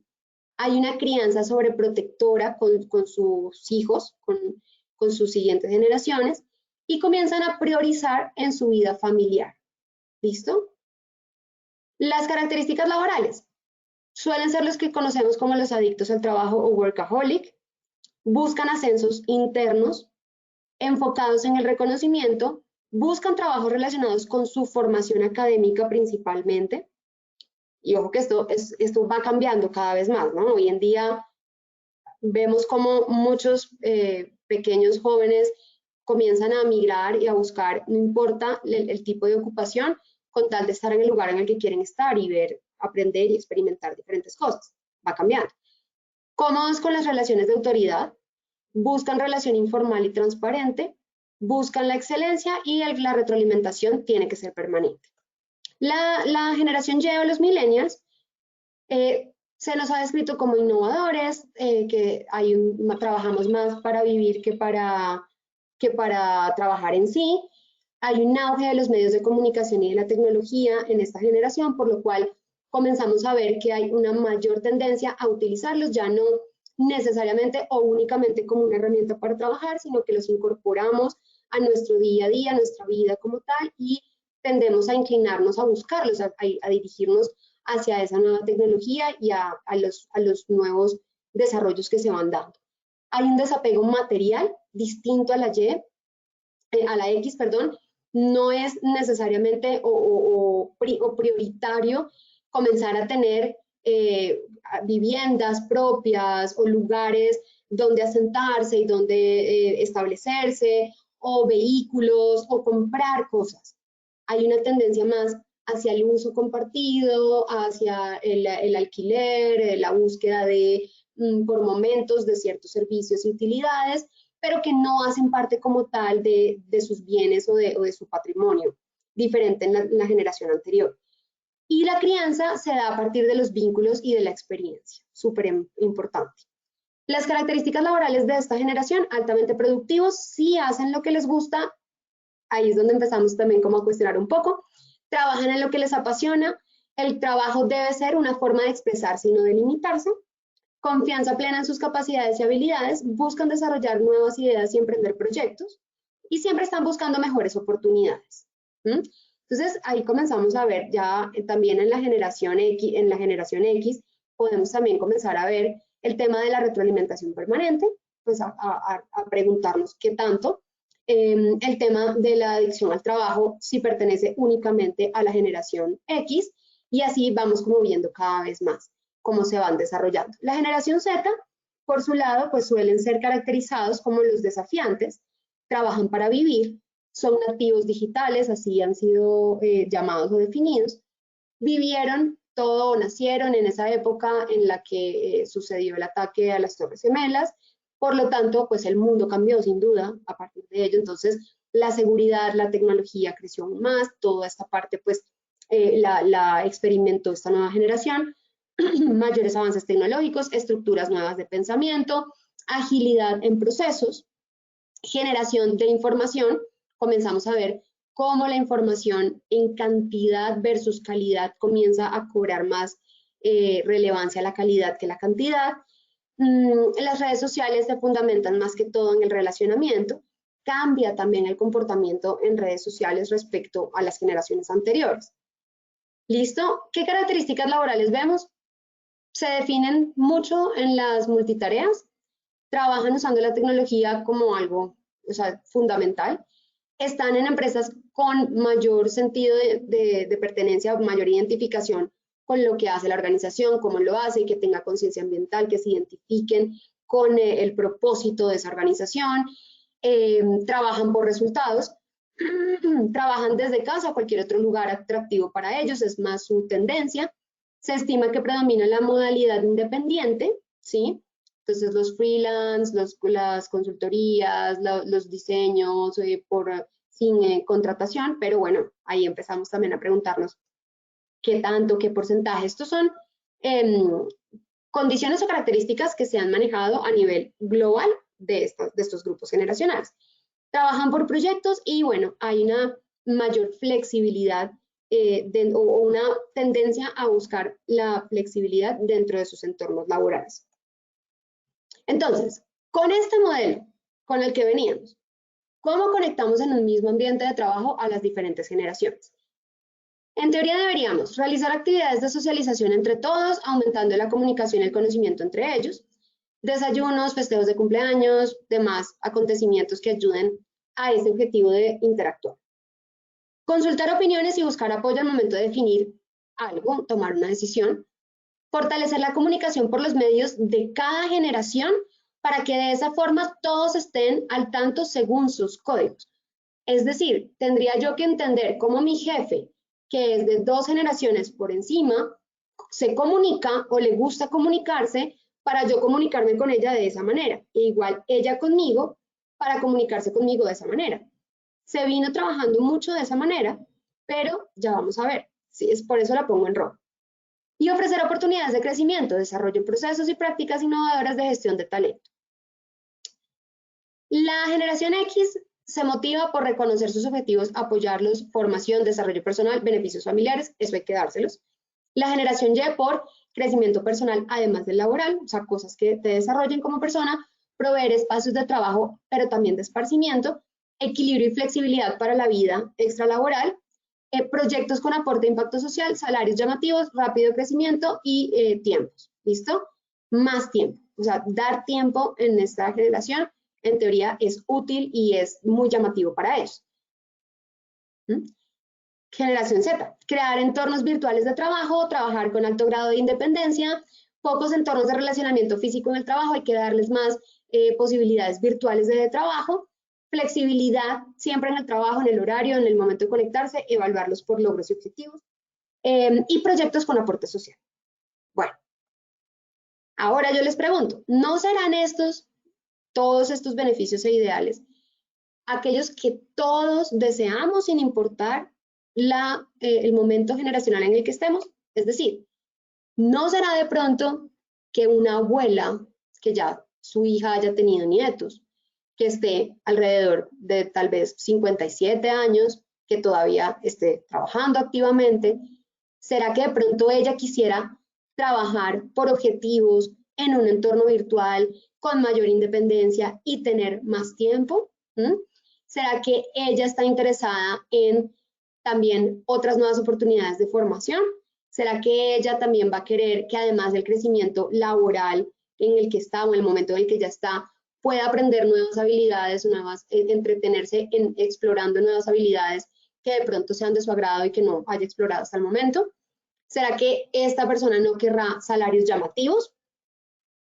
S3: hay una crianza sobreprotectora con sus hijos, con sus siguientes generaciones, y comienzan a priorizar en su vida familiar. ¿Listo? Las características laborales suelen ser los que conocemos como los adictos al trabajo o workaholic, buscan ascensos internos, enfocados en el reconocimiento, buscan trabajos relacionados con su formación académica principalmente, y ojo que esto va cambiando cada vez más, ¿no? Hoy en día vemos como muchos pequeños jóvenes comienzan a migrar y a buscar, no importa el tipo de ocupación, con tal de estar en el lugar en el que quieren estar y ver, aprender y experimentar diferentes cosas. Va cambiando. Cómodos con las relaciones de autoridad, buscan relación informal y transparente, buscan la excelencia y la retroalimentación tiene que ser permanente. La generación Y o los millennials Se nos ha descrito como innovadores, que trabajamos más para vivir que para trabajar en sí. Hay un auge de los medios de comunicación y de la tecnología en esta generación, por lo cual comenzamos a ver que hay una mayor tendencia a utilizarlos, ya no necesariamente o únicamente como una herramienta para trabajar, sino que los incorporamos a nuestro día a día, a nuestra vida como tal, y tendemos a inclinarnos a buscarlos, a dirigirnos hacia esa nueva tecnología y a los nuevos desarrollos que se van dando. Hay un desapego material distinto a la X, perdón, no es necesariamente o prioritario comenzar a tener viviendas propias o lugares donde asentarse y donde establecerse, o vehículos, o comprar cosas. Hay una tendencia más hacia el uso compartido, hacia el alquiler, la búsqueda de, por momentos, de ciertos servicios y utilidades, pero que no hacen parte como tal de sus bienes o de su patrimonio, diferente en la generación anterior. Y la crianza se da a partir de los vínculos y de la experiencia, súper importante. Las características laborales de esta generación, altamente productivos, sí hacen lo que les gusta, ahí es donde empezamos también como a cuestionar un poco, trabajan en lo que les apasiona, el trabajo debe ser una forma de expresarse y no de limitarse, confianza plena en sus capacidades y habilidades, buscan desarrollar nuevas ideas y emprender proyectos, y siempre están buscando mejores oportunidades. Entonces, ahí comenzamos a ver ya también en la generación X, podemos también comenzar a ver el tema de la retroalimentación permanente, pues a preguntarnos qué tanto. El tema de la adicción al trabajo, si pertenece únicamente a la generación X, y así vamos como viendo cada vez más cómo se van desarrollando. La generación Z, por su lado, pues suelen ser caracterizados como los desafiantes, trabajan para vivir, son nativos digitales, así han sido llamados o definidos, vivieron todo o nacieron en esa época en la que sucedió el ataque a las Torres Gemelas, por lo tanto, pues el mundo cambió sin duda a partir de ello, entonces la seguridad, la tecnología creció aún más, toda esta parte pues la experimentó esta nueva generación, mayores avances tecnológicos, estructuras nuevas de pensamiento, agilidad en procesos, generación de información, comenzamos a ver cómo la información en cantidad versus calidad comienza a cobrar más relevancia a la calidad que la cantidad. Las redes sociales se fundamentan más que todo en el relacionamiento, cambia también el comportamiento en redes sociales respecto a las generaciones anteriores. ¿Listo? ¿Qué características laborales vemos? Se definen mucho en las multitareas, trabajan usando la tecnología como algo, o sea, fundamental, están en empresas con mayor sentido de pertenencia, mayor identificación con lo que hace la organización, cómo lo hace, y que tenga conciencia ambiental, que se identifiquen con el propósito de esa organización, trabajan por resultados, trabajan desde casa o cualquier otro lugar atractivo para ellos, es más su tendencia. Se estima que predomina la modalidad independiente, ¿sí? Entonces los freelance, las consultorías, los diseños sin contratación, pero bueno, ahí empezamos también a preguntarnos qué tanto, qué porcentaje. Estos son condiciones o características que se han manejado a nivel global de estos grupos generacionales. Trabajan por proyectos y bueno, hay una mayor flexibilidad o una tendencia a buscar la flexibilidad dentro de sus entornos laborales. Entonces, con este modelo con el que veníamos, ¿cómo conectamos en un mismo ambiente de trabajo a las diferentes generaciones? En teoría deberíamos realizar actividades de socialización entre todos, aumentando la comunicación y el conocimiento entre ellos, desayunos, festejos de cumpleaños, demás acontecimientos que ayuden a ese objetivo de interactuar. Consultar opiniones y buscar apoyo al momento de definir algo, tomar una decisión. Fortalecer la comunicación por los medios de cada generación para que de esa forma todos estén al tanto según sus códigos. Es decir, tendría yo que entender cómo mi jefe, que es de 2 generaciones por encima, se comunica o le gusta comunicarse para yo comunicarme con ella de esa manera. E igual ella conmigo para comunicarse conmigo de esa manera. Se vino trabajando mucho de esa manera, pero ya vamos a ver. Sí, es por eso la pongo en rojo. y ofrecer oportunidades de crecimiento, desarrollo en procesos y prácticas innovadoras de gestión de talento. La generación X se motiva por reconocer sus objetivos, apoyarlos, formación, desarrollo personal, beneficios familiares, eso hay que dárselos. La generación Y por crecimiento personal, además del laboral, o sea, cosas que te desarrollen como persona, proveer espacios de trabajo, pero también de esparcimiento, equilibrio y flexibilidad para la vida extralaboral, proyectos con aporte de impacto social, salarios llamativos, rápido crecimiento y tiempos, ¿listo? Más tiempo, o sea, dar tiempo en esta generación, en teoría es útil y es muy llamativo para ellos. Generación Z, crear entornos virtuales de trabajo, trabajar con alto grado de independencia, pocos entornos de relacionamiento físico en el trabajo, hay que darles más posibilidades virtuales de trabajo, flexibilidad siempre en el trabajo, en el horario, en el momento de conectarse, evaluarlos por logros y objetivos, y proyectos con aporte social. Bueno, ahora yo les pregunto, ¿no serán todos estos beneficios e ideales aquellos que todos deseamos sin importar el momento generacional en el que estemos? Es decir, ¿no será de pronto que una abuela, que ya su hija haya tenido nietos, que esté alrededor de tal vez 57 años, que todavía esté trabajando activamente, será que de pronto ella quisiera trabajar por objetivos en un entorno virtual con mayor independencia y tener más tiempo? ¿Será que ella está interesada en también otras nuevas oportunidades de formación? ¿Será que ella también va a querer que además del crecimiento laboral en el que está o en el momento en el que ya está, pueda aprender nuevas habilidades, entretenerse explorando nuevas habilidades que de pronto sean de su agrado y que no haya explorado hasta el momento? ¿Será que esta persona no querrá salarios llamativos?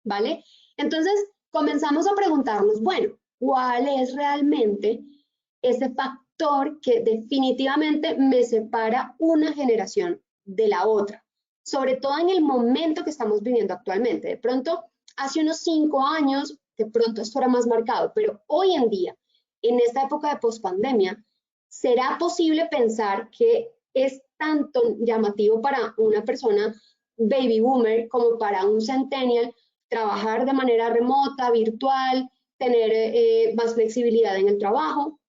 S3: ¿Vale? Entonces, comenzamos a preguntarnos, bueno, ¿cuál es realmente ese factor que definitivamente me separa una generación de la otra? Sobre todo en el momento que estamos viviendo actualmente. De pronto, hace unos 5 años, de pronto esto era más marcado, pero hoy en día, en esta época de pospandemia, ¿será posible pensar que es tanto llamativo para una persona baby boomer como para un centennial trabajar de manera remota, virtual, tener más flexibilidad en el trabajo?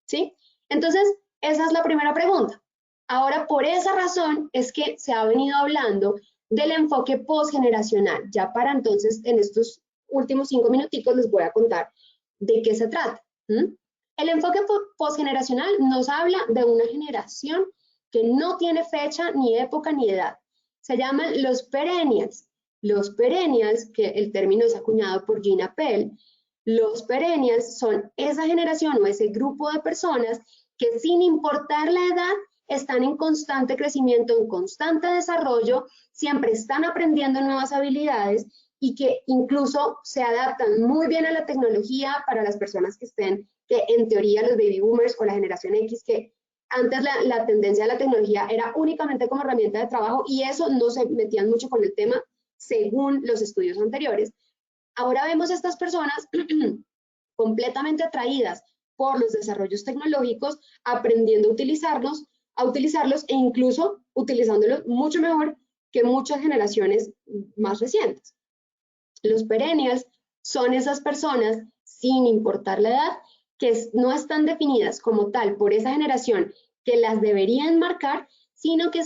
S3: ¿Sí? Entonces, esa es la primera pregunta. Ahora, por esa razón es que se ha venido hablando del enfoque postgeneracional. Ya para entonces, en estos últimos 5 minuticos les voy a contar de qué se trata. El enfoque postgeneracional nos habla de una generación que no tiene fecha, ni época, ni edad. Se llaman los perennials. Los perennials, que el término es acuñado por Gina Pell, los perennials son esa generación o ese grupo de personas que sin importar la edad están en constante crecimiento, en constante desarrollo, siempre están aprendiendo nuevas habilidades y que incluso se adaptan muy bien a la tecnología para las personas que en teoría los baby boomers o la generación X, que antes la tendencia de la tecnología era únicamente como herramienta de trabajo y eso no se metían mucho con el tema según los estudios anteriores. Ahora vemos a estas personas completamente atraídas por los desarrollos tecnológicos, aprendiendo a utilizarlos e incluso utilizándolos mucho mejor que muchas generaciones más recientes. Los perennials son esas personas, sin importar la edad, que no están definidas como tal por esa generación que las deberían marcar, sino que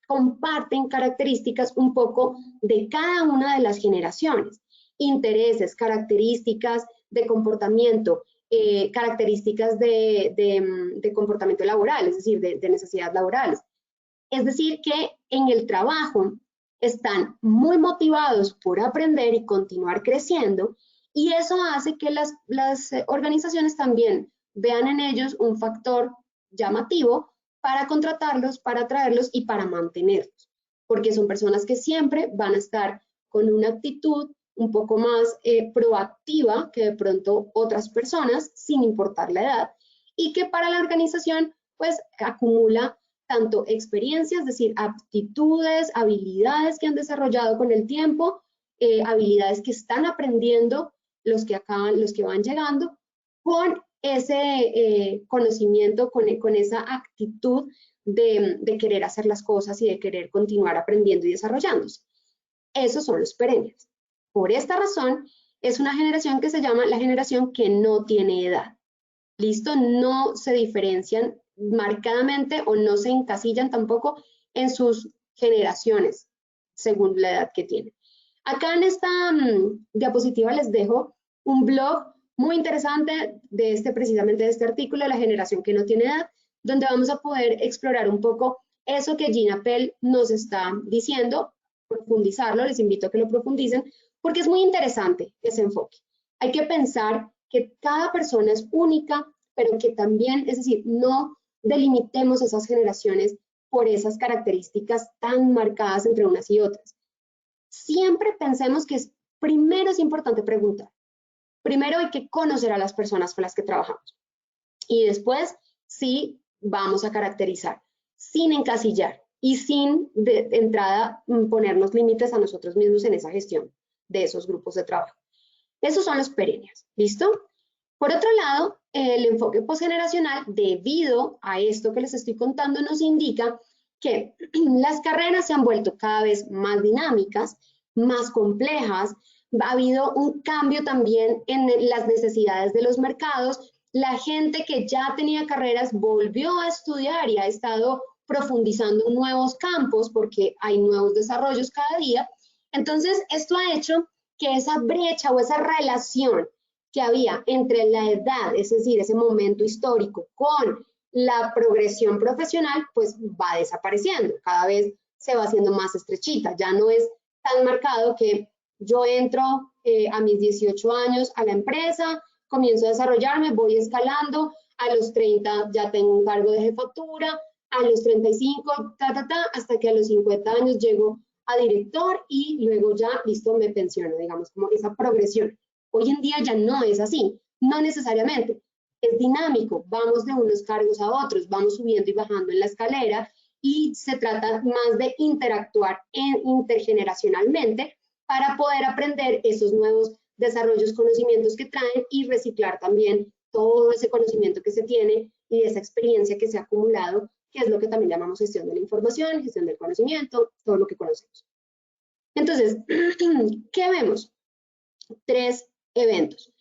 S3: comparten características un poco de cada una de las generaciones. Intereses, características de comportamiento, características de comportamiento laboral, es decir, de necesidades laborales. Es decir, que en el trabajo están muy motivados por aprender y continuar creciendo, y eso hace que las organizaciones también vean en ellos un factor llamativo para contratarlos, para atraerlos y para mantenerlos, porque son personas que siempre van a estar con una actitud un poco más proactiva que de pronto otras personas, sin importar la edad, y que para la organización pues acumula tanto experiencia, es decir, aptitudes, habilidades que han desarrollado con el tiempo, habilidades que están aprendiendo los que van llegando, con ese conocimiento, con esa actitud de querer hacer las cosas y de querer continuar aprendiendo y desarrollándose. Esos son los perennials. Por esta razón, es una generación que se llama la generación que no tiene edad. ¿Listo? No se diferencian marcadamente o no se encasillan tampoco en sus generaciones según la edad que tienen. Acá en esta diapositiva les dejo un blog muy interesante de precisamente de este artículo, La generación que no tiene edad, donde vamos a poder explorar un poco eso que Gina Appel nos está diciendo, profundizarlo, les invito a que lo profundicen, porque es muy interesante ese enfoque. Hay que pensar que cada persona es única, pero que también, es decir, no delimitemos esas generaciones por esas características tan marcadas entre unas y otras. Siempre pensemos que primero es importante preguntar. Primero hay que conocer a las personas con las que trabajamos. Y después sí vamos a caracterizar, sin encasillar y sin de entrada ponernos límites a nosotros mismos en esa gestión de esos grupos de trabajo. Esos son los perennials, ¿listo? Por otro lado, el enfoque postgeneracional, debido a esto que les estoy contando, nos indica que las carreras se han vuelto cada vez más dinámicas, más complejas, ha habido un cambio también en las necesidades de los mercados, la gente que ya tenía carreras volvió a estudiar y ha estado profundizando en nuevos campos porque hay nuevos desarrollos cada día. Entonces, esto ha hecho que esa brecha o esa relación que había entre la edad, es decir, ese momento histórico, con la progresión profesional, pues va desapareciendo, cada vez se va haciendo más estrechita, ya no es tan marcado que yo entro a mis 18 años a la empresa, comienzo a desarrollarme, voy escalando, a los 30 ya tengo un cargo de jefatura, a los 35, hasta que a los 50 años llego a director y luego ya, listo, me pensiono, digamos, como esa progresión. Hoy en día ya no es así, no necesariamente, es dinámico, vamos de unos cargos a otros, vamos subiendo y bajando en la escalera y se trata más de interactuar intergeneracionalmente para poder aprender esos nuevos desarrollos, conocimientos que traen y reciclar también todo ese conocimiento que se tiene y esa experiencia que se ha acumulado, que es lo que también llamamos gestión de la información, gestión del conocimiento, todo lo que conocemos. Entonces, ¿qué vemos? 3 eventos.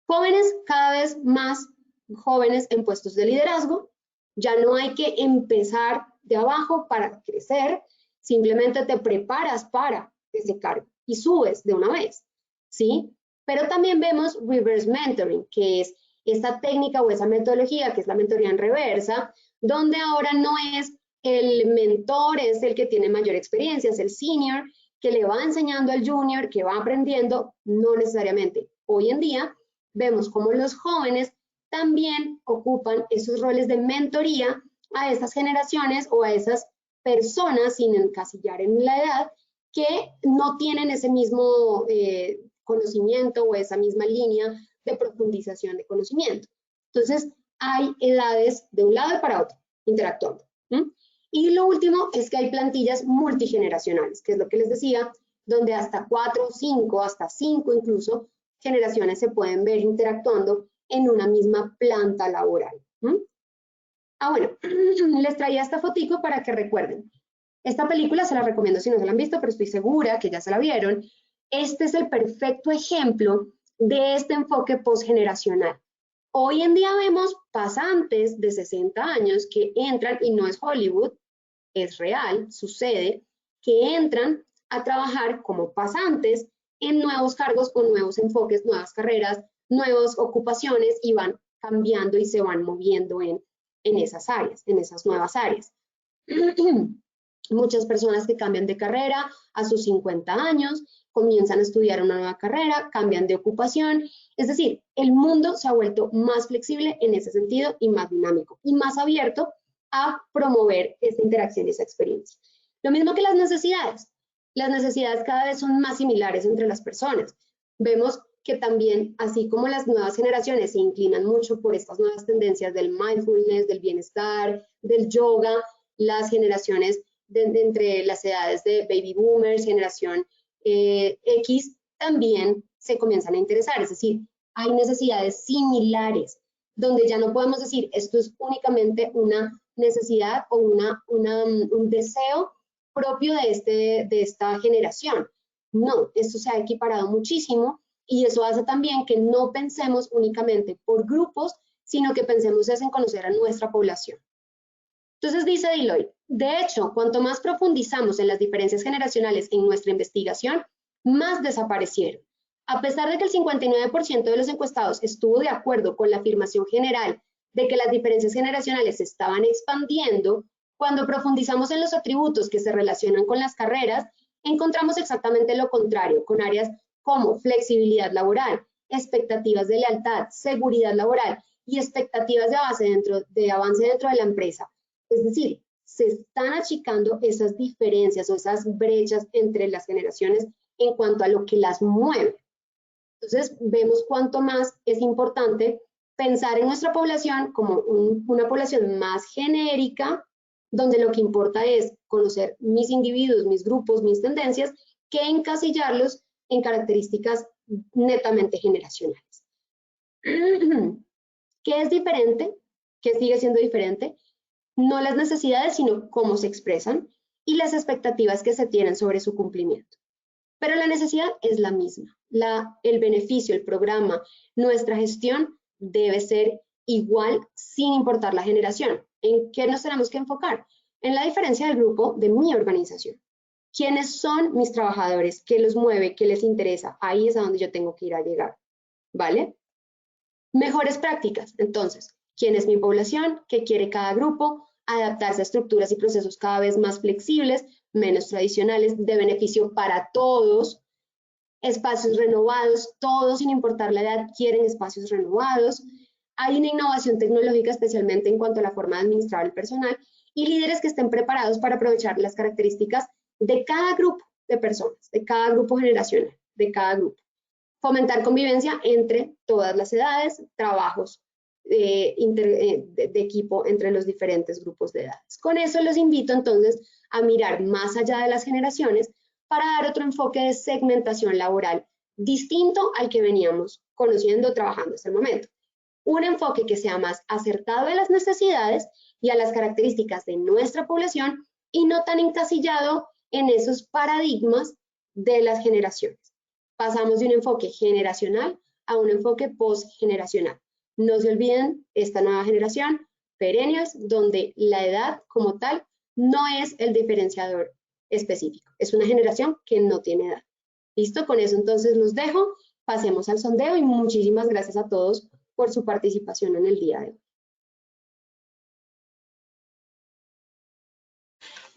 S3: Jóvenes, cada vez más jóvenes en puestos de liderazgo. Ya no hay que empezar de abajo para crecer, simplemente te preparas para ese cargo y subes de una vez, ¿sí? Pero también vemos reverse mentoring, que es esta técnica o esa metodología, que es la mentoría en reversa, donde ahora no es el mentor, es el que tiene mayor experiencia, es el senior, que le va enseñando al junior, que va aprendiendo, no necesariamente. Hoy en día vemos cómo los jóvenes también ocupan esos roles de mentoría a estas generaciones o a esas personas, sin encasillar en la edad, que no tienen ese mismo conocimiento o esa misma línea de profundización de conocimiento. Entonces, hay edades de un lado y para otro, interactuando. Y lo último es que hay plantillas multigeneracionales, que es lo que les decía, donde hasta 4, 5, hasta 5 incluso, generaciones se pueden ver interactuando en una misma planta laboral. Bueno, les traía esta fotico para que recuerden. Esta película se la recomiendo si no se la han visto, pero estoy segura que ya se la vieron. Este es el perfecto ejemplo de este enfoque postgeneracional. Hoy en día vemos pasantes de 60 años que entran, y no es Hollywood, es real, sucede, que entran a trabajar como pasantes en nuevos cargos con nuevos enfoques, nuevas carreras, nuevas ocupaciones y van cambiando y se van moviendo en esas áreas, en esas nuevas áreas. Muchas personas que cambian de carrera a sus 50 años, comienzan a estudiar una nueva carrera, cambian de ocupación, es decir, el mundo se ha vuelto más flexible en ese sentido y más dinámico y más abierto a promover esa interacción y esa experiencia. Lo mismo que las necesidades cada vez son más similares entre las personas. Vemos que también, así como las nuevas generaciones se inclinan mucho por estas nuevas tendencias del mindfulness, del bienestar, del yoga, las generaciones entre las edades de baby boomers, generación X, también se comienzan a interesar, es decir, hay necesidades similares donde ya no podemos decir esto es únicamente una necesidad o un deseo propio de esta generación. No, esto se ha equiparado muchísimo y eso hace también que no pensemos únicamente por grupos, sino que pensemos es en conocer a nuestra población. Entonces dice Deloitte, de hecho, cuanto más profundizamos en las diferencias generacionales en nuestra investigación, más desaparecieron. A pesar de que el 59% de los encuestados estuvo de acuerdo con la afirmación general de que las diferencias generacionales se estaban expandiendo, cuando profundizamos en los atributos que se relacionan con las carreras, encontramos exactamente lo contrario, con áreas como flexibilidad laboral, expectativas de lealtad, seguridad laboral y expectativas de avance dentro de la empresa. Es decir, se están achicando esas diferencias o esas brechas entre las generaciones en cuanto a lo que las mueve. Entonces, vemos cuánto más es importante pensar en nuestra población como una población más genérica, donde lo que importa es conocer mis individuos, mis grupos, mis tendencias, que encasillarlos en características netamente generacionales. ¿Qué es diferente? ¿Qué sigue siendo diferente? No las necesidades, sino cómo se expresan y las expectativas que se tienen sobre su cumplimiento. Pero la necesidad es la misma. El beneficio, el programa, nuestra gestión debe ser igual sin importar la generación. ¿En qué nos tenemos que enfocar? En la diferencia del grupo de mi organización. ¿Quiénes son mis trabajadores? ¿Qué los mueve? ¿Qué les interesa? Ahí es a donde yo tengo que ir a llegar. ¿Vale? Mejores prácticas. Entonces, ¿quién es mi población? ¿Qué quiere cada grupo? Adaptarse a estructuras y procesos cada vez más flexibles, menos tradicionales, de beneficio para todos. Espacios renovados, todos sin importar la edad quieren espacios renovados. Hay una innovación tecnológica especialmente en cuanto a la forma de administrar el personal y líderes que estén preparados para aprovechar las características de cada grupo de personas, de cada grupo generacional, de cada grupo. Fomentar convivencia entre todas las edades, trabajos de equipo entre los diferentes grupos de edades. Con eso los invito entonces a mirar más allá de las generaciones para dar otro enfoque de segmentación laboral distinto al que veníamos conociendo, trabajando hasta el momento. Un enfoque que sea más acertado a las necesidades y a las características de nuestra población y no tan encasillado en esos paradigmas de las generaciones. Pasamos de un enfoque generacional a un enfoque postgeneracional. No se olviden esta nueva generación, perennials, donde la edad como tal no es el diferenciador específico. Es una generación que no tiene edad. ¿Listo? Con eso entonces los dejo. Pasemos al sondeo y muchísimas gracias a todos por su participación en el día de hoy.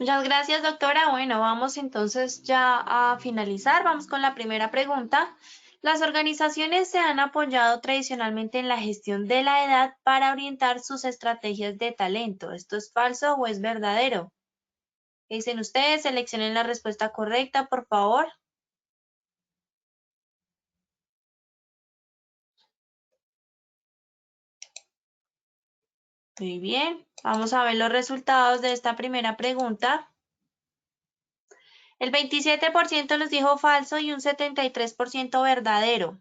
S2: Muchas gracias, doctora. Bueno, vamos entonces ya a finalizar. Vamos con la primera pregunta. Las organizaciones se han apoyado tradicionalmente en la gestión de la edad para orientar sus estrategias de talento. ¿Esto es falso o es verdadero? ¿Qué dicen ustedes? Seleccionen la respuesta correcta, por favor. Muy bien. Vamos a ver los resultados de esta primera pregunta. El 27% nos dijo falso y un 73% verdadero.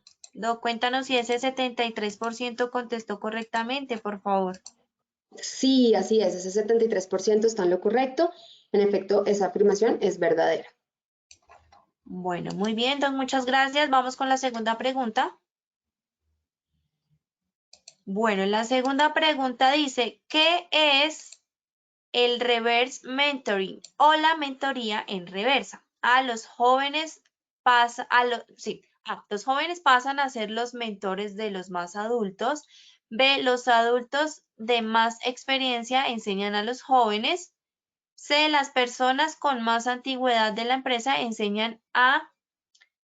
S2: Cuéntanos si ese 73% contestó correctamente, por favor.
S3: Sí, así es, ese 73% está en lo correcto. En efecto, esa afirmación es verdadera.
S2: Bueno, muy bien, Don, muchas gracias. Vamos con la segunda pregunta. Bueno, la segunda pregunta dice, ¿qué es el reverse mentoring o la mentoría en reversa? Los jóvenes los jóvenes pasan a ser los mentores de los más adultos. B, los adultos de más experiencia enseñan a los jóvenes. C, las personas con más antigüedad de la empresa enseñan a...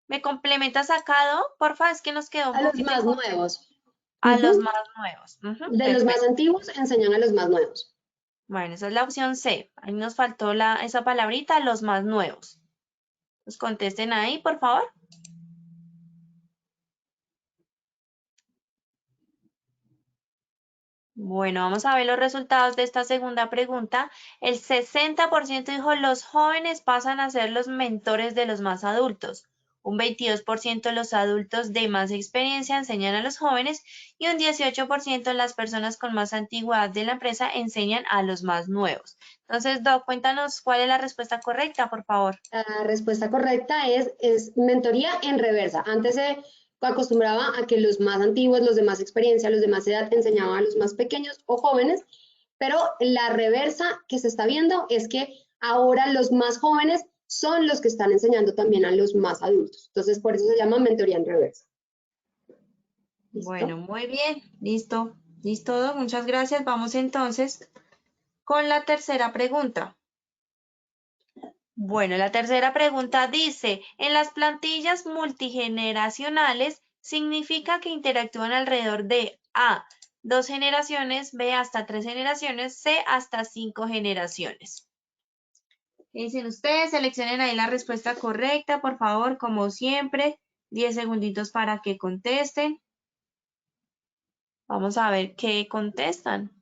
S2: ¿Me complementa sacado? Porfa, es que nos quedó un
S3: A los
S2: poquito
S3: más nuevos.
S2: a los más nuevos.
S3: De los más antiguos enseñan a los más nuevos.
S2: Bueno, esa es la opción C. Ahí nos faltó esa palabrita, los más nuevos. Pues contesten ahí, por favor. Bueno, vamos a ver los resultados de esta segunda pregunta. El 60% dijo los jóvenes pasan a ser los mentores de los más adultos. Un 22% los adultos de más experiencia enseñan a los jóvenes y un 18% las personas con más antigüedad de la empresa enseñan a los más nuevos. Entonces, Doc, cuéntanos cuál es la respuesta correcta, por favor.
S3: La respuesta correcta es mentoría en reversa. Antes se acostumbraba a que los más antiguos, los de más experiencia, los de más edad enseñaban a los más pequeños o jóvenes, pero la reversa que se está viendo es que ahora los más jóvenes son los que están enseñando también a los más adultos. Entonces, por eso se llama mentoría en reversa. ¿Listo?
S2: Bueno, muy bien. Listo. Listo, Doc. Muchas gracias. Vamos entonces con la tercera pregunta. Bueno, la tercera pregunta dice, en las plantillas multigeneracionales significa que interactúan alrededor de A, 2 generaciones, B, hasta 3 generaciones, C, hasta 5 generaciones. ¿Qué dicen ustedes? Seleccionen ahí la respuesta correcta, por favor, como siempre. 10 segunditos para que contesten. Vamos a ver qué contestan.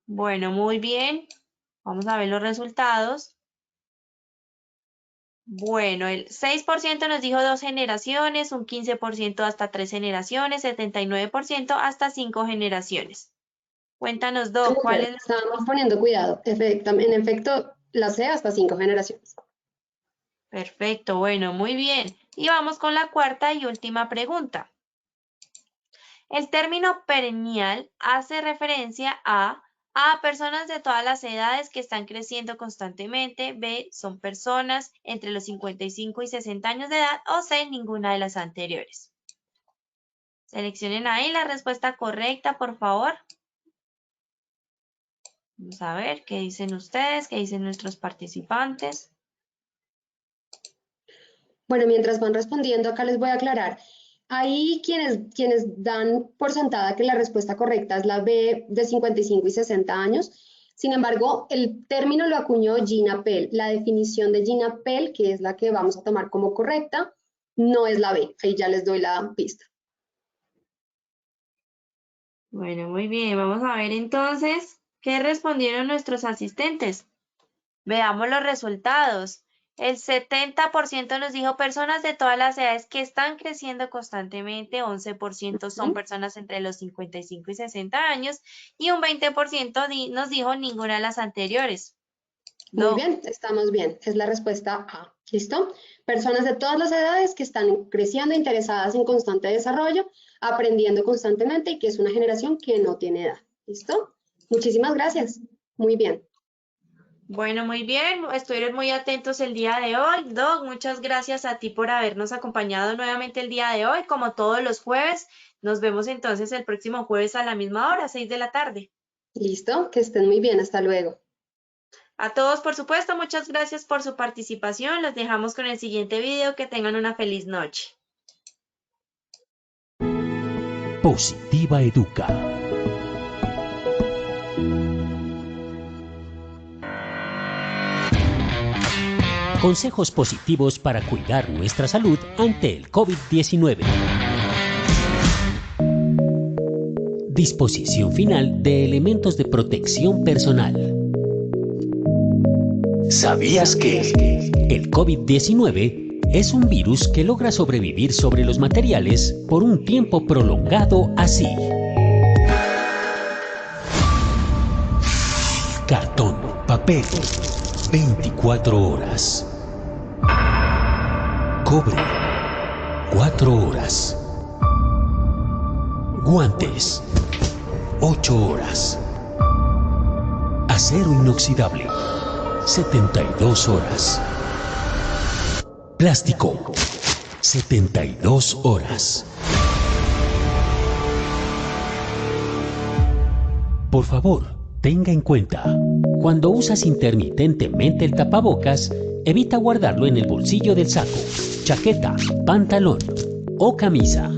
S2: Bueno, muy bien. Vamos a ver los resultados. Bueno, el 6% nos dijo 2 generaciones, un 15% hasta 3 generaciones, 79% hasta 5 generaciones. Cuéntanos, Doc, ¿cuál es?
S3: Estábamos poniendo cuidado. En efecto, la C hasta 5 generaciones.
S2: Perfecto, bueno, muy bien. Y vamos con la cuarta y última pregunta. El término perennial hace referencia a personas de todas las edades que están creciendo constantemente, B, son personas entre los 55 y 60 años de edad, o C, ninguna de las anteriores. Seleccionen ahí la respuesta correcta, por favor. Vamos a ver qué dicen ustedes, qué dicen nuestros participantes.
S3: Bueno, mientras van respondiendo, acá les voy a aclarar. Hay quienes dan por sentada que la respuesta correcta es la B de 55 y 60 años. Sin embargo, el término lo acuñó Gina Pell. La definición de Gina Pell, que es la que vamos a tomar como correcta, no es la B. Ahí ya les doy la pista.
S2: Bueno, muy bien. Vamos a ver entonces qué respondieron nuestros asistentes. Veamos los resultados. El 70% nos dijo personas de todas las edades que están creciendo constantemente, 11% son personas entre los 55 y 60 años y un 20% nos dijo ninguna de las anteriores.
S3: Muy bien, estamos bien. Es la respuesta A. ¿Listo? Personas de todas las edades que están creciendo, interesadas en constante desarrollo, aprendiendo constantemente y que es una generación que no tiene edad. ¿Listo? Muchísimas gracias. Muy bien.
S2: Bueno, muy bien, estuvieron muy atentos el día de hoy. Doc, muchas gracias a ti por habernos acompañado nuevamente el día de hoy, como todos los jueves. Nos vemos entonces el próximo jueves a la misma hora, 6 de la tarde.
S3: Listo, que estén muy bien, hasta luego.
S2: A todos, por supuesto, muchas gracias por su participación. Los dejamos con el siguiente video. Que tengan una feliz noche.
S1: Positiva Educa. Consejos positivos para cuidar nuestra salud ante el COVID-19. Disposición final de elementos de protección personal. ¿Sabías que el COVID-19 es un virus que logra sobrevivir sobre los materiales por un tiempo prolongado así? Cartón, papel, 24 horas. Cobre, 4 horas. Guantes, 8 horas. Acero inoxidable, 72 horas. Plástico, 72 horas. Por favor, tenga en cuenta, cuando usas intermitentemente el tapabocas, evita guardarlo en el bolsillo del saco, chaqueta, pantalón o camisa.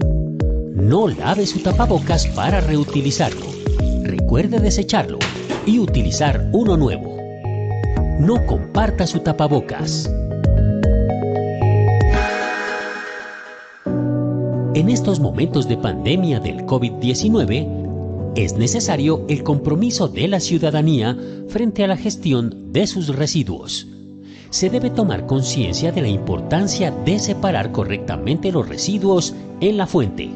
S1: No lave su tapabocas para reutilizarlo. Recuerde desecharlo y utilizar uno nuevo. No comparta su tapabocas. En estos momentos de pandemia del COVID-19, es necesario el compromiso de la ciudadanía frente a la gestión de sus residuos. se debe tomar conciencia de la importancia de separar correctamente los residuos en la fuente,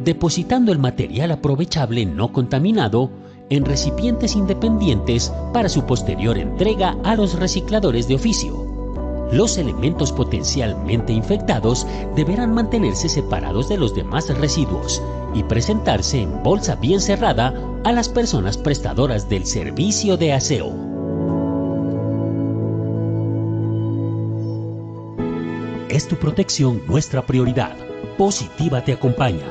S1: depositando el material aprovechable no contaminado en recipientes independientes para su posterior entrega a los recicladores de oficio. Los elementos potencialmente infectados deberán mantenerse separados de los demás residuos y presentarse en bolsa bien cerrada a las personas prestadoras del servicio de aseo. Es tu protección nuestra prioridad. Positiva te acompaña.